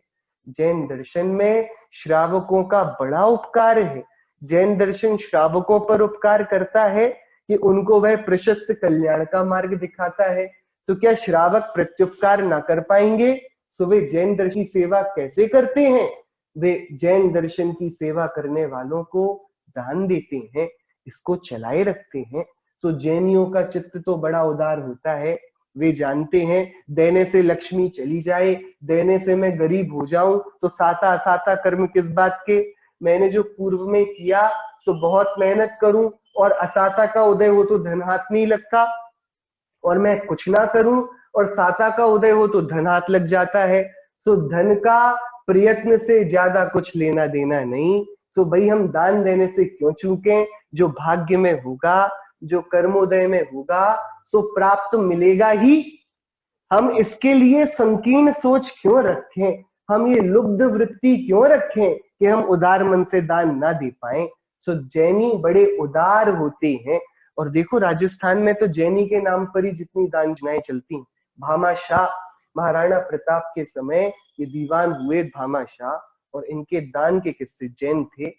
जैन दर्शन में श्रावकों का बड़ा उपकार है। जैन दर्शन श्रावकों पर उपकार करता है कि उनको वह प्रशस्त कल्याण का मार्ग दिखाता है। तो क्या श्रावक प्रत्युपकार ना कर पाएंगे? तो वे जैन दर्शन की सेवा कैसे करते हैं? वे जैन दर्शन की सेवा करने वालों को दान देते हैं, इसको चलाए रखते हैं। तो जैनियों का चित्त तो बड़ा उदार होता है। वे जानते हैं देने से लक्ष्मी चली जाए, देने से मैं गरीब हो जाऊं, तो साता असाता कर्म किस बात के। मैंने जो पूर्व में किया तो बहुत मेहनत करूं और असाता का उदय हो तो धन हाथ नहीं लगता, और मैं कुछ ना करूं और साता का उदय हो तो धन हाथ लग जाता है। सो धन का प्रयत्न से ज्यादा कुछ लेना देना नहीं। सो भाई हम दान देने से क्यों चूकें? जो भाग्य में होगा, जो कर्मोदय में होगा, सो प्राप्त मिलेगा ही। हम इसके लिए संकीर्ण सोच क्यों रखें? हम ये लुब्ध वृत्ति क्यों रखें कि हम उदार मन से दान ना दे पाए? सो जैनी बड़े उदार होते हैं। और देखो राजस्थान में तो जैनी के नाम पर ही जितनी दान योजनाएं चलती हैं। भामा शाह, महाराणा प्रताप के समय ये दीवान हुए भामा शाह, और इनके दान के किस्से जैन थे।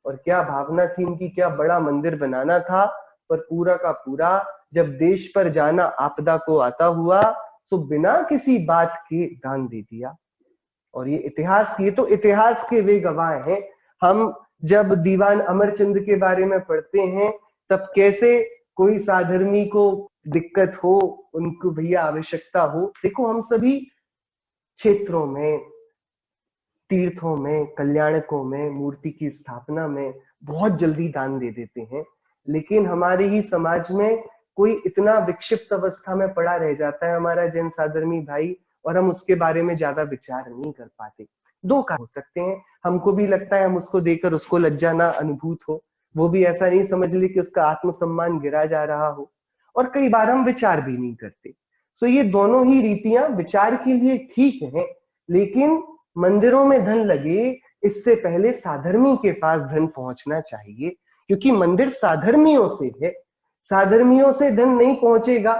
और क्या भावना थी इनकी, क्या बड़ा मंदिर बनाना था, पर पूरा का पूरा जब देश पर जाना आपदा को आता हुआ, तो बिना किसी बात के दान दे दिया। और ये इतिहास, ये तो इतिहास के वे गवाह हैं। हम जब दीवान अमरचंद के बारे में पढ़ते हैं, तब कैसे कोई साधर्मी को दिक्कत हो, उनको भैया आवश्यकता हो, देखो हम सभी क्षेत्रों में, तीर्थों में, कल्याणकों में, मूर्ति की स्थापना में बहुत जल्दी दान दे देते हैं। लेकिन हमारे ही समाज में कोई इतना विक्षिप्त अवस्था में पड़ा रह जाता है हमारा जैन साधर्मी भाई, और हम उसके बारे में ज्यादा विचार नहीं कर पाते। 2 कारण हो सकते हैं। हमको भी लगता है हम उसको देकर उसको लज्जा ना अनुभूत हो, वो भी ऐसा नहीं समझ ले कि उसका आत्मसम्मान गिरा जा रहा हो, और कई बार हम विचार भी नहीं करते। सो ये दोनों ही रीतियां विचार के लिए ठीक हैं, लेकिन मंदिरों में धन लगे इससे पहले साधर्मी के पास धन पहुंचना चाहिए, क्योंकि मंदिर साधर्मियों से है, साधर्मियों से धन नहीं पहुंचेगा।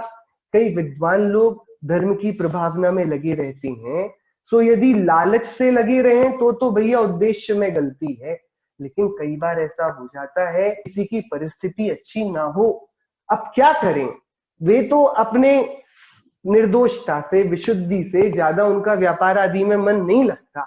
कई विद्वान लोग धर्म की प्रभावना में लगे रहते हैं, सो यदि लालच से लगे रहे तो भैया उद्देश्य में गलती है। लेकिन कई बार ऐसा हो जाता है किसी की परिस्थिति अच्छी ना हो, अब क्या करें, वे तो अपने निर्दोषता से विशुद्धि से ज्यादा उनका व्यापार आदि में मन नहीं लगता,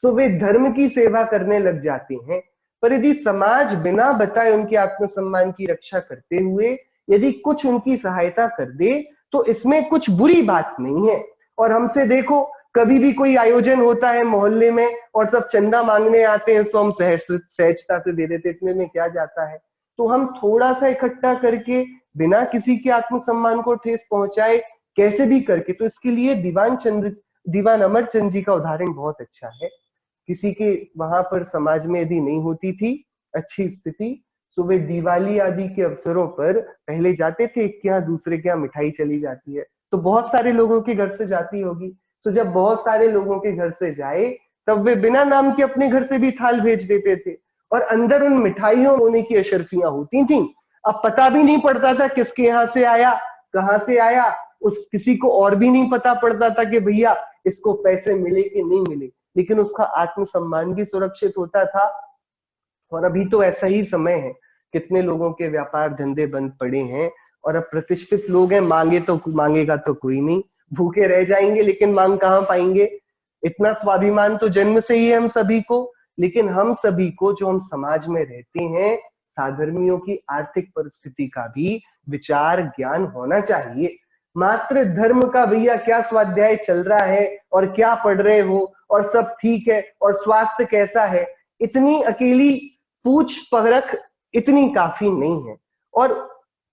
सो वे धर्म की सेवा करने लग जाते हैं। पर यदि समाज बिना बताए उनके आत्मसम्मान की रक्षा करते हुए यदि कुछ उनकी सहायता कर दे तो इसमें कुछ बुरी बात नहीं है। और हमसे देखो, कभी भी कोई आयोजन होता है मोहल्ले में और सब चंदा मांगने आते हैं, तो हम सहजता से दे देते, इतने में क्या जाता है। तो हम थोड़ा सा इकट्ठा करके बिना किसी के आत्मसम्मान को ठेस पहुंचाए कैसे भी करके, तो इसके लिए दीवान अमरचंद जी का उदाहरण बहुत अच्छा है। किसी के वहां पर समाज में यदि नहीं होती थी अच्छी स्थिति, तो वे दिवाली आदि के अवसरों पर पहले जाते थे, एक के यहाँ दूसरे के यहाँ मिठाई चली जाती है तो बहुत सारे लोगों के घर से जाती होगी, तो जब बहुत सारे लोगों के घर से जाए तब वे बिना नाम के अपने घर से भी थाल भेज देते थे, और अंदर उन मिठाइयों होने की अशर्फियां होती थी। अब पता भी नहीं पड़ता था किसके यहाँ से आया, कहाँ से आया, उस किसी को और भी नहीं पता पड़ता था कि भैया इसको पैसे मिले कि नहीं मिले, लेकिन उसका आत्मसम्मान भी सुरक्षित होता था। और अभी तो ऐसा ही समय है, कितने लोगों के व्यापार धंधे बंद पड़े हैं, और अब प्रतिष्ठित लोग हैं, मांगेगा तो कोई नहीं, भूखे रह जाएंगे, लेकिन मांग कहाँ पाएंगे। इतना स्वाभिमान तो जन्म से ही है हम सभी को, लेकिन हम सभी को जो हम समाज में रहते हैं, साधर्मियों की आर्थिक परिस्थिति का भी विचार ज्ञान होना चाहिए। मात्र धर्म का भैया क्या स्वाध्याय चल रहा है और क्या पढ़ रहे हो और सब ठीक है और स्वास्थ्य कैसा है, इतनी अकेली पूछ परख इतनी काफी नहीं है। और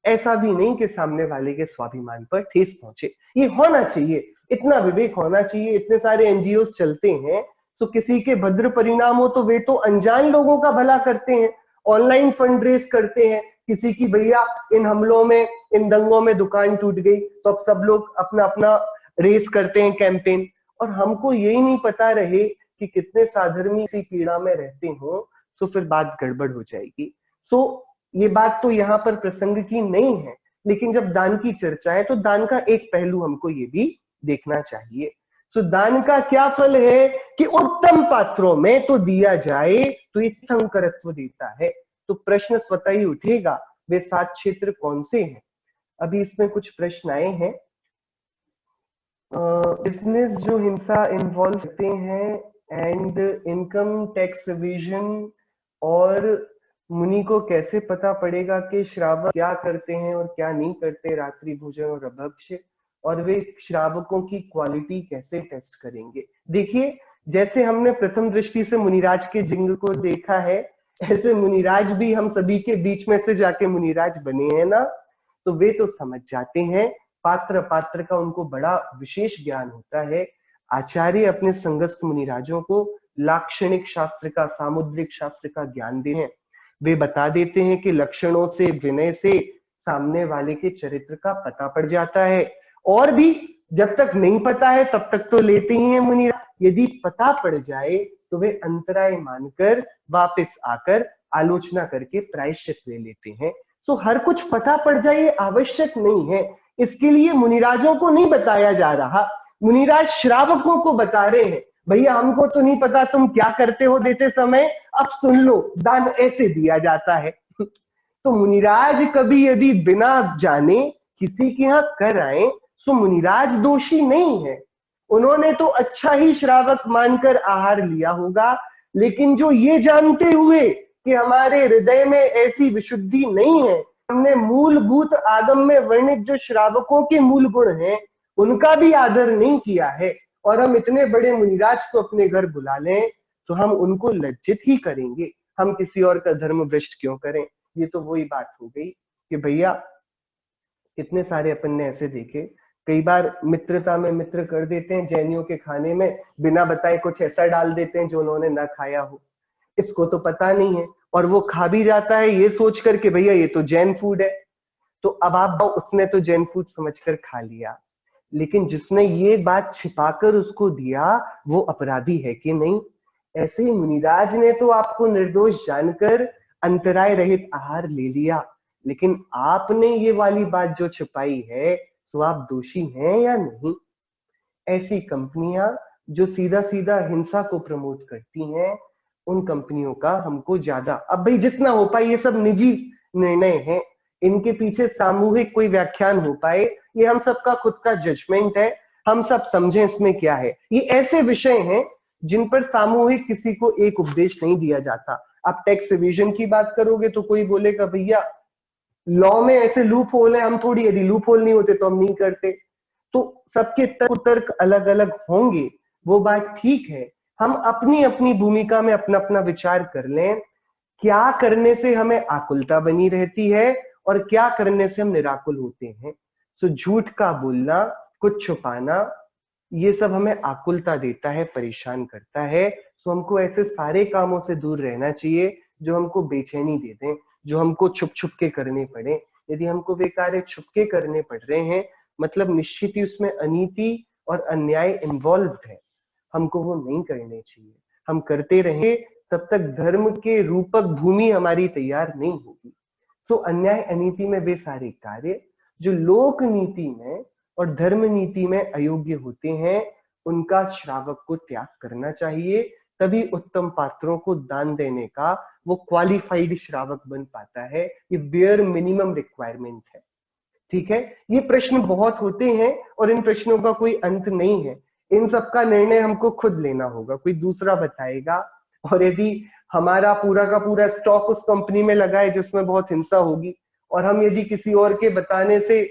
ऐसा भी नहीं कि सामने वाले के स्वाभिमान पर ठेस पहुंचे, ये होना चाहिए, इतना विवेक होना चाहिए। इतने सारे एनजीओ चलते हैं, तो किसी के भद्र परिणाम हो तो वे तो अनजान लोगों का भला करते हैं, ऑनलाइन फंड रेज करते हैं। किसी की भैया इन हमलों में, इन दंगों में दुकान टूट गई तो अब सब लोग अपना अपना रेस करते हैं कैंपेन, और हमको यही नहीं पता रहे कि कितने साधर्मी इसी पीड़ा में रहते हो, तो फिर बात गड़बड़ हो जाएगी। सो ये बात तो यहाँ पर प्रसंग की नहीं है, लेकिन जब दान की चर्चा है तो दान का एक पहलू हमको ये भी देखना चाहिए। सो दान का क्या फल है कि उत्तम पात्रों में तो दिया जाए तो ये तीर्थंकरत्व देता है। तो प्रश्न स्वतः ही उठेगा, वे 7 क्षेत्र कौन से हैं। अभी इसमें कुछ प्रश्न आए हैं। बिजनेस जो हिंसा इन्वॉल्व करते हैं एंड इनकम टैक्स एविजन, और मुनि को कैसे पता पड़ेगा कि श्रावक क्या करते हैं और क्या नहीं करते, रात्रि भोजन और अभक्ष्य, और वे श्रावकों की क्वालिटी कैसे टेस्ट करेंगे। देखिए, जैसे हमने प्रथम दृष्टि से मुनिराज के जिंग को देखा है, ऐसे मुनिराज भी हम सभी के बीच में से जाके मुनिराज बने हैं ना, तो वे तो समझ जाते हैं, पात्र पात्र का उनको बड़ा विशेष ज्ञान होता है। आचार्य अपने संगस्थ मुनिराजों को लाक्षणिक शास्त्र का, सामुद्रिक शास्त्र का ज्ञान दे हैं। वे बता देते हैं कि लक्षणों से, विनय से सामने वाले के चरित्र का पता पड़ जाता है। और भी जब तक नहीं पता है तब तक तो लेते ही हैं मुनिराज, यदि पता पड़ जाए तो वे अंतराय मानकर वापस आकर आलोचना करके प्रायश्चित ले लेते हैं। तो हर कुछ पता पड़ जाए ये आवश्यक नहीं है, इसके लिए मुनिराजों को नहीं बताया जा रहा, मुनिराज श्रावकों को बता रहे हैं, भैया हमको तो नहीं पता तुम क्या करते हो देते समय, अब सुन लो दान ऐसे दिया जाता है। तो मुनिराज कभी यदि बिना जाने किसी के यहाँ कर आए तो मुनिराज दोषी नहीं है, उन्होंने तो अच्छा ही श्रावक मानकर आहार लिया होगा। लेकिन जो ये जानते हुए कि हमारे हृदय में ऐसी विशुद्धि नहीं है, हमने मूलभूत आगम में वर्णित जो श्रावकों के मूल गुण हैं उनका भी आदर नहीं किया है, और हम इतने बड़े मुनिराज को अपने घर बुला लें तो हम उनको लज्जित ही करेंगे, हम किसी और का धर्म भ्रष्ट क्यों करें। ये तो वही बात हो गई कि भैया इतने सारे अपन ने ऐसे देखे, कई बार मित्रता में मित्र कर देते हैं, जैनियों के खाने में बिना बताए कुछ ऐसा डाल देते हैं जो उन्होंने ना खाया हो, इसको तो पता नहीं है और वो खा भी जाता है ये सोच कर के भैया ये तो जैन फूड है। तो अब आप उसने तो जैन फूड समझकर खा लिया, लेकिन जिसने ये बात छिपाकर उसको दिया वो अपराधी है कि नहीं? ऐसे ही मुनिराज ने तो आपको निर्दोष जानकर अंतराय रहित आहार ले लिया, लेकिन आपने ये वाली बात जो छिपाई है, सो आप दोषी हैं या नहीं? ऐसी कंपनियां जो सीधा सीधा हिंसा को प्रमोट करती हैं, उन कंपनियों का हमको ज्यादा, अब भाई जितना हो पाए, ये सब निजी निर्णय हैं, इनके पीछे सामूहिक कोई व्याख्यान हो पाए, ये हम सबका खुद का जजमेंट है, हम सब समझें इसमें क्या है। ये ऐसे विषय हैं जिन पर सामूहिक किसी को एक उपदेश नहीं दिया जाता। आप टैक्स एविजन की बात करोगे तो कोई बोलेगा भैया लॉ में ऐसे लूप होल है, हम थोड़ी, यदि लूप होल नहीं होते तो हम नहीं करते। तो सबके तर्क अलग अलग होंगे, वो बात ठीक है। हम अपनी अपनी भूमिका में अपना अपना विचार कर लें, क्या करने से हमें आकुलता बनी रहती है और क्या करने से हम निराकुल होते हैं। सो झूठ का बोलना, कुछ छुपाना, ये सब हमें आकुलता देता है, परेशान करता है। सो हमको ऐसे सारे कामों से दूर रहना चाहिए जो हमको बेचैनी दे दें, जो हमको छुप छुप के करने पड़े। यदि हमको वे कार्य छुप के करने पड़ रहे हैं, मतलब निश्चित ही उसमें अनीति और अन्याय इन्वॉल्व है, हमको वो नहीं करने चाहिए। हम करते रहे तब तक धर्म के रूपक भूमि हमारी तैयार नहीं होगी। सो अन्याय अनीति में वे सारे कार्य जो लोक नीति में और धर्म नीति में अयोग्य होते हैं, उनका श्रावक को त्याग करना चाहिए। तभी उत्तम पात्रों को दान देने का वो क्वालिफाइड श्रावक बन पाता है। ये बेयर मिनिमम रिक्वायरमेंट है। ठीक है, ये प्रश्न बहुत होते हैं और इन प्रश्नों का कोई अंत नहीं है। इन सब का निर्णय हमको खुद लेना होगा, कोई दूसरा बताएगा। और यदि हमारा पूरा का पूरा स्टॉक उस कंपनी में लगा है जिसमें बहुत हिंसा होगी, और हम यदि किसी और के बताने से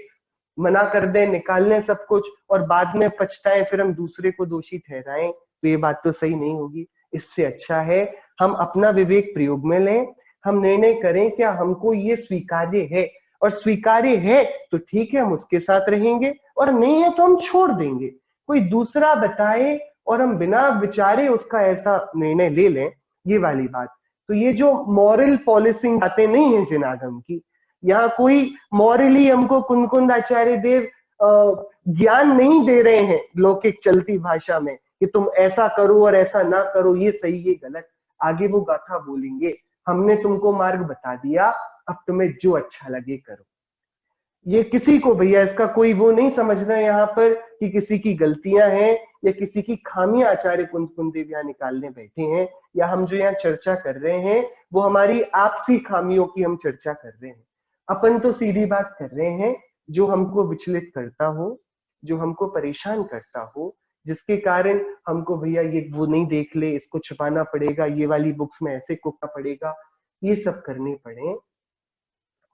मना कर दें, निकाल लें सब कुछ, और बाद में पछताएं, फिर हम दूसरे को दोषी ठहराएं, तो ये बात तो सही नहीं होगी। इससे अच्छा है हम अपना विवेक प्रयोग में लें, हम निर्णय करें क्या हमको ये स्वीकार्य है, और स्वीकार्य है तो ठीक है, हम उसके साथ रहेंगे, और नहीं है तो हम छोड़ देंगे। कोई दूसरा बताए और हम बिना विचारे उसका ऐसा निर्णय ले लें, ये वाली बात। तो ये जो मॉरल पॉलिसिंग बातें नहीं है जिनागम की, यहाँ कोई मॉरली हमको कुंकुंद आचार्य देव ज्ञान नहीं दे रहे हैं लौकिक चलती भाषा में कि तुम ऐसा करो और ऐसा ना करो, ये सही ये गलत। आगे वो गाथा बोलेंगे, हमने तुमको मार्ग बता दिया, अब तुम्हें जो अच्छा लगे करो। ये किसी को भैया इसका कोई वो नहीं समझना है यहाँ पर कि किसी की गलतियां हैं या किसी की खामियां आचार्य कुंद देव यहाँ निकालने बैठे हैं, या हम जो यहाँ चर्चा कर रहे हैं वो हमारी आपसी खामियों की हम चर्चा कर रहे हैं। अपन तो सीधी बात कर रहे हैं, जो हमको विचलित करता हो, जो हमको परेशान करता हो, जिसके कारण हमको भैया ये वो नहीं देख ले, इसको छुपाना पड़ेगा, ये वाली बुक्स में ऐसे कोपना पड़ेगा, ये सब करने पड़े,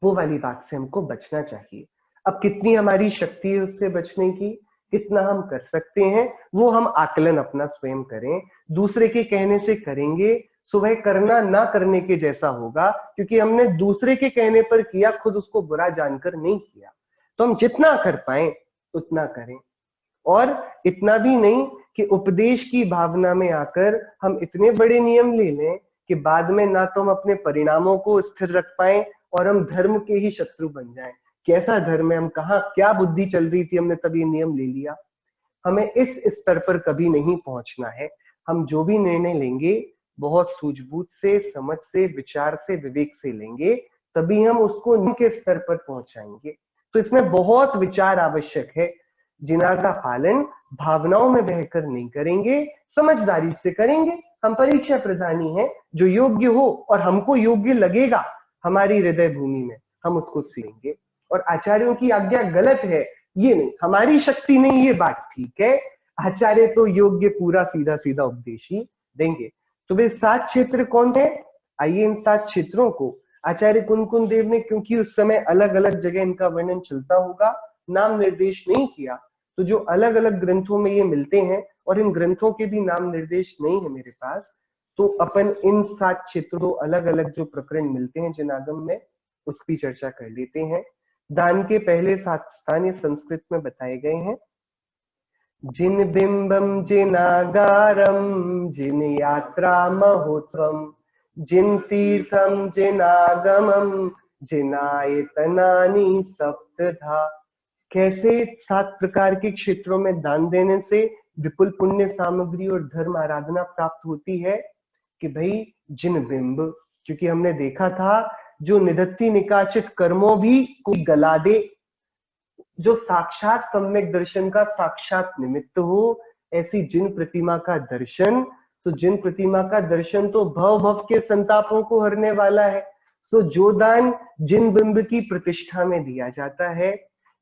वो वाली बात से हमको बचना चाहिए। अब कितनी हमारी शक्ति है उससे बचने की, कितना हम कर सकते हैं, वो हम आकलन अपना स्वयं करें। दूसरे के कहने से करेंगे सुबह करना ना करने के जैसा होगा, क्योंकि हमने दूसरे के कहने पर किया, खुद उसको बुरा जानकर नहीं किया। तो हम जितना कर पाए उतना करें, और इतना भी नहीं कि उपदेश की भावना में आकर हम इतने बड़े नियम ले लें कि बाद में ना तो हम अपने परिणामों को स्थिर रख पाए और हम धर्म के ही शत्रु बन जाएं। कैसा धर्म है, हम कहा क्या बुद्धि चल रही थी, हमने तब ये नियम ले लिया। हमें इस स्तर पर कभी नहीं पहुंचना है। हम जो भी निर्णय लेंगे बहुत सूझबूझ से, समझ से, विचार से, विवेक से लेंगे, तभी हम उसको नींव के स्तर पर पहुंचाएंगे। तो इसमें बहुत विचार आवश्यक है। जिना का पालन भावनाओं में बहकर नहीं करेंगे, समझदारी से करेंगे। हम परीक्षा प्रधानी हैं, जो योग्य हो और हमको योग्य लगेगा हमारी हृदय भूमि में, हम उसको सीखेंगे। और आचार्यों की आज्ञा गलत है ये नहीं, हमारी शक्ति नहीं, ये बात ठीक है। आचार्य तो योग्य पूरा सीधा सीधा उपदेश ही देंगे। तो वे 7 क्षेत्र कौन से? आइए इन 7 क्षेत्रों को आचार्य कुंकुन देव ने, क्योंकि उस समय अलग अलग जगह इनका वर्णन चलता होगा, नाम निर्देश नहीं किया, तो जो अलग अलग ग्रंथों में ये मिलते हैं, और इन ग्रंथों के भी नाम निर्देश नहीं है मेरे पास, तो अपन इन 7 क्षेत्रों अलग अलग जो प्रकरण मिलते हैं जिनागम में, उसकी चर्चा कर लेते हैं। दान के पहले 7 स्थान ये संस्कृत में बताए गए हैं। जिन बिंबम जिनागारम जिन यात्रा महोत्सवम जिन तीर्थम जिनागमम जिनायतनानि सप्तधा कैसे 7 प्रकार के क्षेत्रों में दान देने से विपुल पुण्य सामग्री और धर्म आराधना प्राप्त होती है? कि भाई जिन बिंब, क्योंकि हमने देखा था जो निदत्ति निकाचित कर्मों भी कोई गला दे, जो साक्षात सम्यक दर्शन का साक्षात निमित्त हो, ऐसी जिन प्रतिमा का दर्शन, तो जिन प्रतिमा का दर्शन तो भव भव के संतापों को हरने वाला है। सो जो दान जिन बिंब की प्रतिष्ठा में दिया जाता है,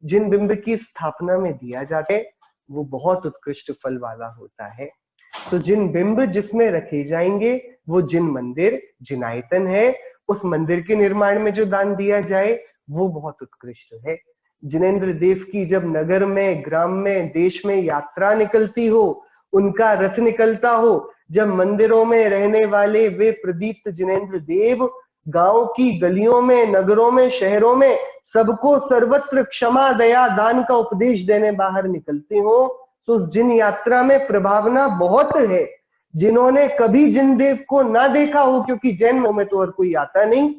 जिन बिंब की स्थापना में दिया जाता है, वो बहुत उत्कृष्ट फल वाला होता है। तो जिन बिंब जिसमें रखे जाएंगे, वो जिन मंदिर, जिन आयतन है, उस मंदिर के निर्माण में जो दान दिया जाए वो बहुत उत्कृष्ट है। जिनेंद्र देव की जब नगर में, ग्राम में, देश में यात्रा निकलती हो, उनका रथ निकलता हो, जब मंदिरों में रहने वाले वे प्रदीप्त जिनेंद्र देव गांव की गलियों में, नगरों में, शहरों में सबको सर्वत्र क्षमा, दया, दान का उपदेश देने बाहर निकलते हो, तो जिन यात्रा में प्रभावना बहुत है। जिन्होंने कभी जिन देव को ना देखा हो, क्योंकि जैन में तो और कोई आता नहीं,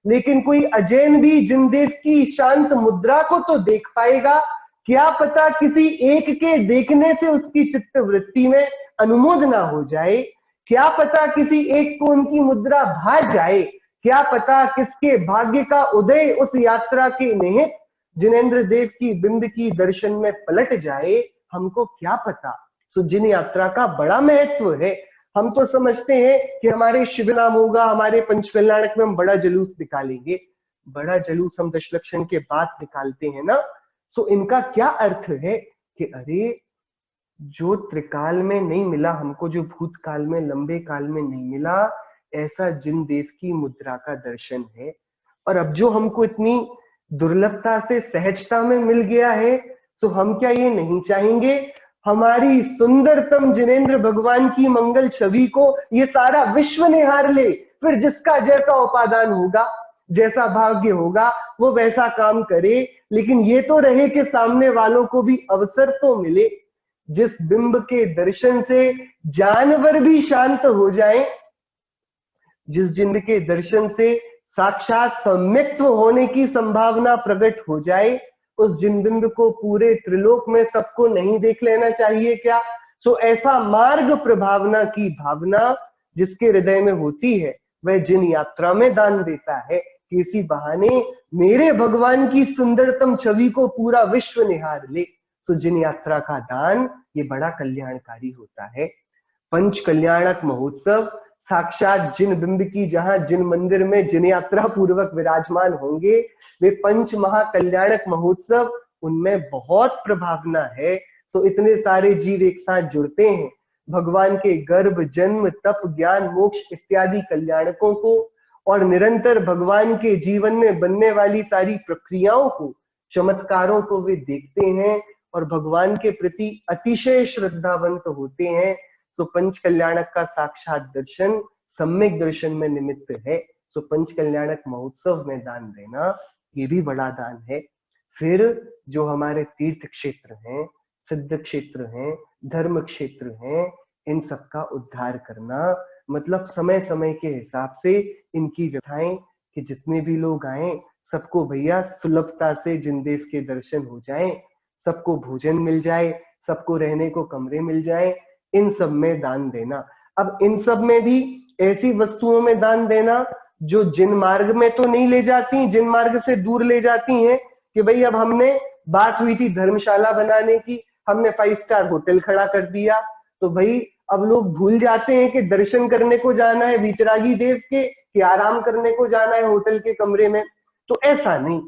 लेकिन कोई अजैन भी जिनदेव की शांत मुद्रा को तो देख पाएगा। क्या पता किसी एक के देखने से उसकी चित्त वृत्ति में अनुमोद ना हो जाए, क्या पता किसी एक को उनकी मुद्रा भा जाए, क्या पता किसके भाग्य का उदय उस यात्रा के निहित जिनेंद्र देव की बिंब की दर्शन में पलट जाए, हमको क्या पता। सो जिन यात्रा का बड़ा महत्व है। हम तो समझते हैं कि हमारे शिव नाम होगा, हमारे पंचकल्याणक में हम बड़ा जुलूस निकालेंगे, बड़ा जुलूस हम दशलक्षण के बाद निकालते हैं ना। सो इनका क्या अर्थ है कि अरे जो त्रिकाल में नहीं मिला हमको, जो भूतकाल में, लंबे काल में नहीं मिला, ऐसा जिन देव की मुद्रा का दर्शन है। और अब जो हमको इतनी दुर्लभता से, सहजता में मिल गया है, सो हम क्या ये नहीं चाहेंगे हमारी सुंदरतम जिनेंद्र भगवान की मंगल छवि को ये सारा विश्व निहार ले? फिर जिसका जैसा उपादान होगा, जैसा भाग्य होगा, वो वैसा काम करे, लेकिन ये तो रहे कि सामने वालों को भी अवसर तो मिले। जिस बिंब के दर्शन से जानवर भी शांत हो जाए, जिस जिन के दर्शन से साक्षात सम्यक्त्व होने की संभावना प्रकट हो जाए, उस जिनबिंब को पूरे त्रिलोक में सबको नहीं देख लेना चाहिए क्या? सो ऐसा मार्ग प्रभावना की भावना जिसके हृदय में होती है, वह जिन यात्रा में दान देता है कि इसी बहाने मेरे भगवान की सुंदरतम छवि को पूरा विश्व निहार ले। सो जिन यात्रा का दान ये बड़ा कल्याणकारी होता है। पंच कल्याणक महोत्सव साक्षात जिन बिंब की, जहां जिन मंदिर में जिन यात्रा पूर्वक विराजमान होंगे, वे पंच महाकल्याणक महोत्सव, उनमें बहुत प्रभावना है। सो इतने सारे जीव एक साथ जुड़ते हैं भगवान के गर्भ, जन्म, तप, ज्ञान, मोक्ष इत्यादि कल्याणकों को, और निरंतर भगवान के जीवन में बनने वाली सारी प्रक्रियाओं को, चमत्कारों को वे देखते हैं और भगवान के प्रति अतिशय श्रद्धावंत होते हैं। सो पंच कल्याणक का साक्षात दर्शन सम्यक दर्शन में निमित्त है। सो पंच कल्याणक महोत्सव में दान देना ये भी बड़ा दान है। फिर जो हमारे तीर्थ क्षेत्र हैं, सिद्ध क्षेत्र हैं, धर्म क्षेत्र हैं, इन सबका उद्धार करना, मतलब समय समय के हिसाब से इनकी व्यवस्थाएं कि जितने भी लोग आए सबको भैया सुलभता से जिनदेव के दर्शन हो जाएं, सबको भोजन मिल जाए, सबको रहने को कमरे मिल जाए, इन सब में दान देना। अब इन सब में भी ऐसी वस्तुओं में दान देना जो जिन मार्ग में तो नहीं ले जाती, जिन मार्ग से दूर ले जाती हैं, कि भाई अब हमने बात हुई थी धर्मशाला बनाने की, हमने 5 स्टार होटल खड़ा कर दिया, तो भाई अब लोग भूल जाते हैं कि दर्शन करने को जाना है वीतरागी देव के, कि आराम करने को जाना है होटल के कमरे में। तो ऐसा नहीं,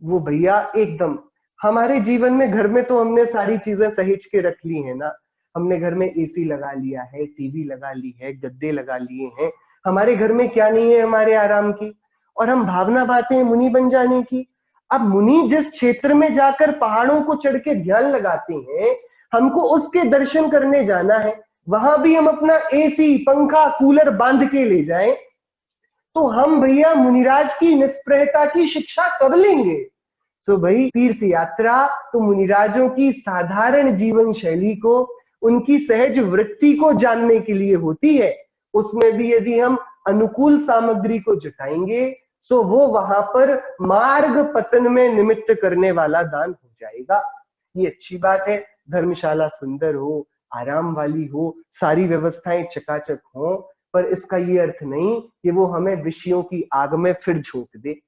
वो भैया एकदम हमारे जीवन में, घर में तो हमने सारी चीजें सहेज के रख ली है ना, हमने घर में एसी लगा लिया है, टीवी लगा ली है, गद्दे लगा लिए हैं, हमारे घर में क्या नहीं है हमारे आराम की, और हम भावना पाते हैं मुनि बन जाने की। अब मुनि जिस क्षेत्र में जाकर पहाड़ों को चढ़ के ध्यान लगाते हैं, हमको उसके दर्शन करने जाना है, वहां भी हम अपना एसी, पंखा, कूलर बांध के ले जाएं, तो हम भैया मुनिराज की निष्प्रहता की शिक्षा कब लेंगे? सो भाई तीर्थ यात्रा तो मुनिराजों की साधारण जीवन शैली को, उनकी सहज वृत्ति को जानने के लिए होती है। उसमें भी यदि हम अनुकूल सामग्री को जुटाएंगे सो वो वहां पर मार्ग पतन में निमित्त करने वाला दान हो जाएगा। ये अच्छी बात है, धर्मशाला सुंदर हो, आराम वाली हो, सारी व्यवस्थाएं चकाचक हो, पर इसका ये अर्थ नहीं कि वो हमें विषयों की आग में फिर झोंक दे।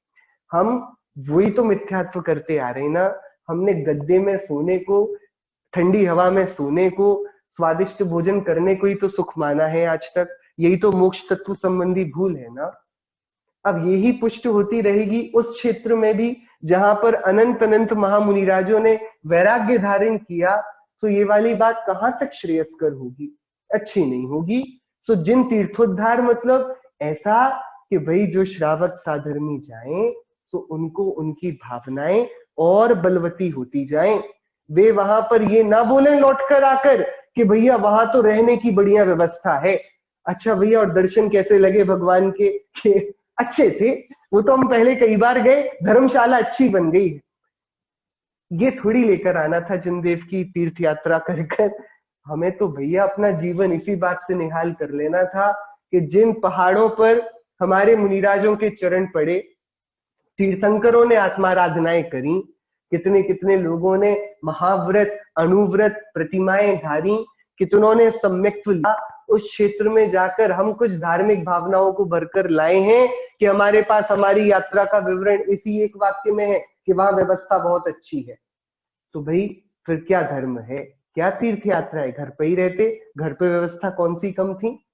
हम वही तो मिथ्यात्व करते आ रहे हैं ना। हमने गद्दे में सोने को, ठंडी हवा में सोने को, स्वादिष्ट भोजन करने को ही तो सुख माना है आज तक। यही तो मोक्ष तत्व संबंधी भूल है ना। अब यही पुष्ट होती रहेगी उस क्षेत्र में भी जहां पर अनंत अनंत महामुनिराजों ने वैराग्य धारण किया, तो ये वाली बात कहां तक श्रेयस्कर होगी, अच्छी नहीं होगी। सो जिन तीर्थोद्धार मतलब ऐसा कि भाई जो श्रावक साधर्मी जाएं तो उनको उनकी भावनाएं और बलवती होती जाएं। वे वहां पर ये ना बोले लौटकर आकर कि भैया वहां तो रहने की बढ़िया व्यवस्था है, अच्छा भैया और दर्शन कैसे लगे भगवान के अच्छे थे, वो तो हम पहले कई बार गए, धर्मशाला अच्छी बन गई है। ये थोड़ी लेकर आना था जिनदेव की तीर्थ यात्रा कर कर। हमें तो भैया अपना जीवन इसी बात से निहाल कर लेना था कि जिन पहाड़ों पर हमारे मुनिराजों के चरण पड़े, तीर्थंकरों ने आत्माराधनाएं करी, कितने कितने लोगों ने महाव्रत अनुव्रत प्रतिमाएं धारी, कितनों ने सम्यक्त लिया, उस क्षेत्र में जाकर हम कुछ धार्मिक भावनाओं को भरकर लाए हैं कि हमारे पास हमारी यात्रा का विवरण इसी एक वाक्य में है कि वहां व्यवस्था बहुत अच्छी है। तो भाई फिर क्या धर्म है, क्या तीर्थ यात्रा है, घर पे ही रहते, घर पे व्यवस्था कौन सी कम थी।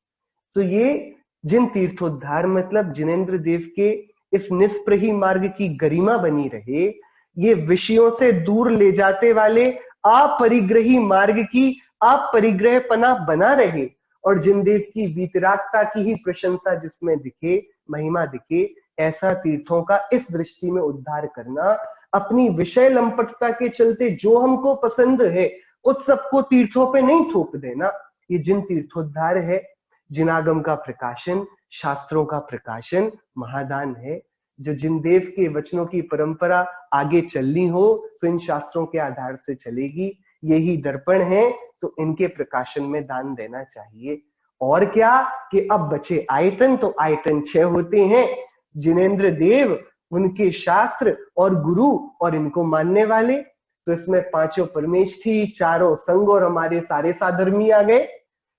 तो ये जिन तीर्थोद्धार मतलब जिनेन्द्र देव के इस निष्प्रही मार्ग की गरिमा बनी रहे, ये विषयों से दूर ले जाते वाले अपरिग्रही मार्ग की अपरिग्रहपना बना रहे, और जिनदेव की वीतरागता की ही प्रशंसा जिसमें दिखे, महिमा दिखे, ऐसा तीर्थों का इस दृष्टि में उद्धार करना। अपनी विषय लंपटता के चलते जो हमको पसंद है उस सबको तीर्थों पे नहीं थोप देना। ये जिन तीर्थोद्धार है, जिनागम का प्रकाशन, शास्त्रों का प्रकाशन, महादान है। जो जिनदेव के वचनों की परंपरा आगे चलनी हो तो इन शास्त्रों के आधार से चलेगी, यही दर्पण है, तो इनके प्रकाशन में दान देना चाहिए। और क्या कि अब बचे आयतन, तो आयतन 6 होते हैं। जिनेन्द्र देव, उनके शास्त्र और गुरु और इनको मानने वाले, तो इसमें 5 परमेश थी, 4 संग और हमारे सारे साधर्मी आ गए।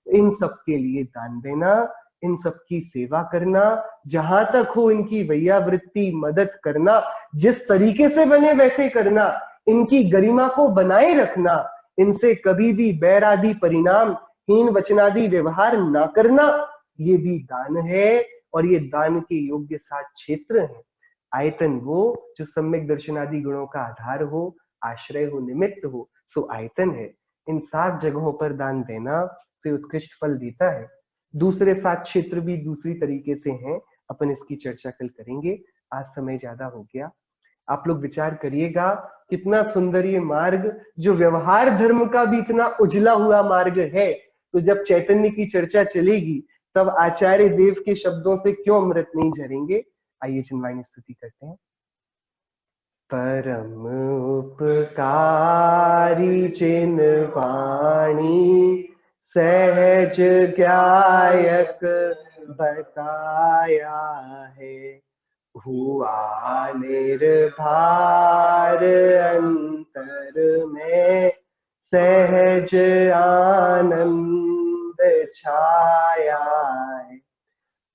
इन सब के लिए दान देना, इन सब की सेवा करना, जहां तक हो इनकी वैयावृत्ति मदद करना, जिस तरीके से बने वैसे करना, इनकी गरिमा को बनाए रखना, इनसे कभी भी बैर आदि परिणाम हीन वचनादि व्यवहार ना करना, ये भी दान है। और ये दान के योग्य 7 क्षेत्र हैं। आयतन वो जो सम्यक दर्शनादि गुणों का आधार हो, आश्रय हो, निमित्त हो, सो आयतन है। इन 7 जगहों पर दान देना से उत्कृष्ट फल देता है। दूसरे 7 क्षेत्र भी दूसरी तरीके से हैं, अपन इसकी चर्चा कल करेंगे। आज समय ज्यादा हो गया, आप लोग विचार करिएगा कितना सुंदर ये मार्ग, जो व्यवहार धर्म का भी इतना उजला हुआ मार्ग है। तो जब चैतन्य की चर्चा चलेगी तब आचार्य देव के शब्दों से क्यों अमृत नहीं झरेंगे। आइए चिन्वाणी स्तुति करते हैं। परम उपकारी चिन्वाणी सहज ज्ञायक बताया है, हुआ निर्भार अंतर में सहज आनंद छाया है।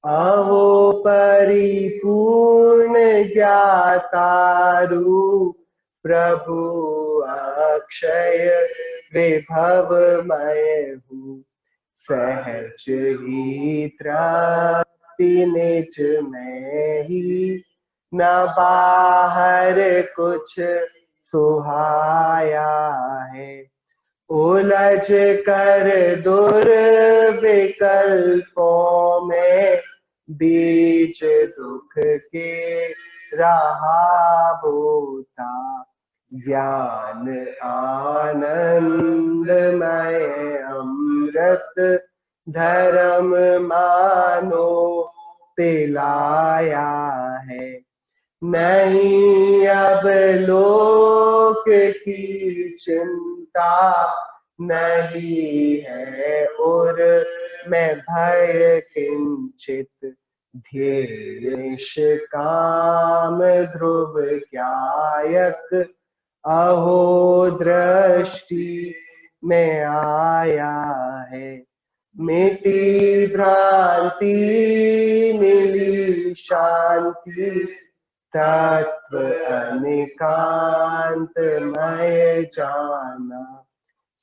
अहो परिपूर्ण ज्ञातारू प्रभु अक्षय विभवमय हूँ, सहज ही तृप्ति निज में ही, न बाहर कुछ सुहाया है। उलझ कर दुर्विकल्पों में बीच दुख के रहा बोता, ज्ञान आनंदमय अमृत धर्म मानो पिलाया है। नहीं अब लोक की चिंता नहीं है, और मैं भय किंचित ध्येयश काम ध्रुव गायक, अहो दृष्टि में आया है। मिटी भ्रांति मिली शांति, तत्व अनिकांतमय जाना।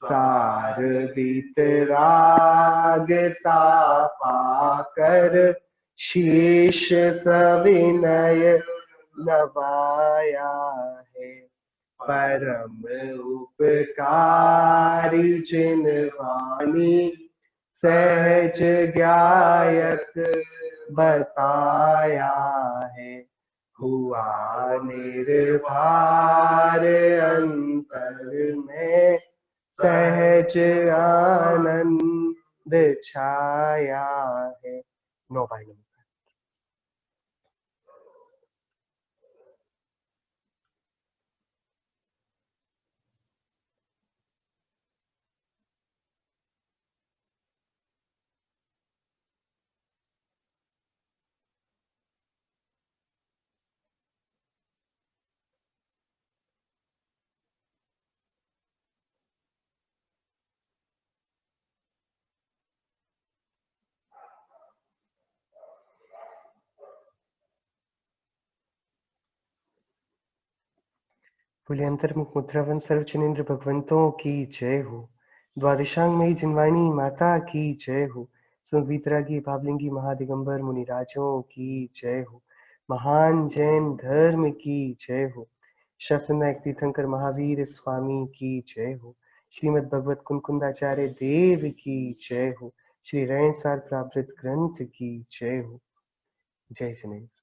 सार वितरागता पाकर, शीश सविनय नवाया है। परम उपकारी जिन वाणी, सहज गायक बताया है। हुआ निर्भर अंतर में, सहज आनंद छाया है। नो भाई नो। बोले अंतर्मुख मुद्रावन सर्वजनेन्द्र भगवंतों की जय हो। द्वादशांग मई जिनवाणी माता की जय हो। संतवीतरागी भावलिंगी महादिगंबर मुनिराजों की जय हो। महान जैन धर्म की जय हो। शासन नायक तीर्थंकर महावीर स्वामी की जय हो। श्रीमद् भगवत कुनकुंदाचार्य देव की जय हो। श्री रैणसार प्रावृत ग्रंथ की जय हो। जय जनेन्द्र।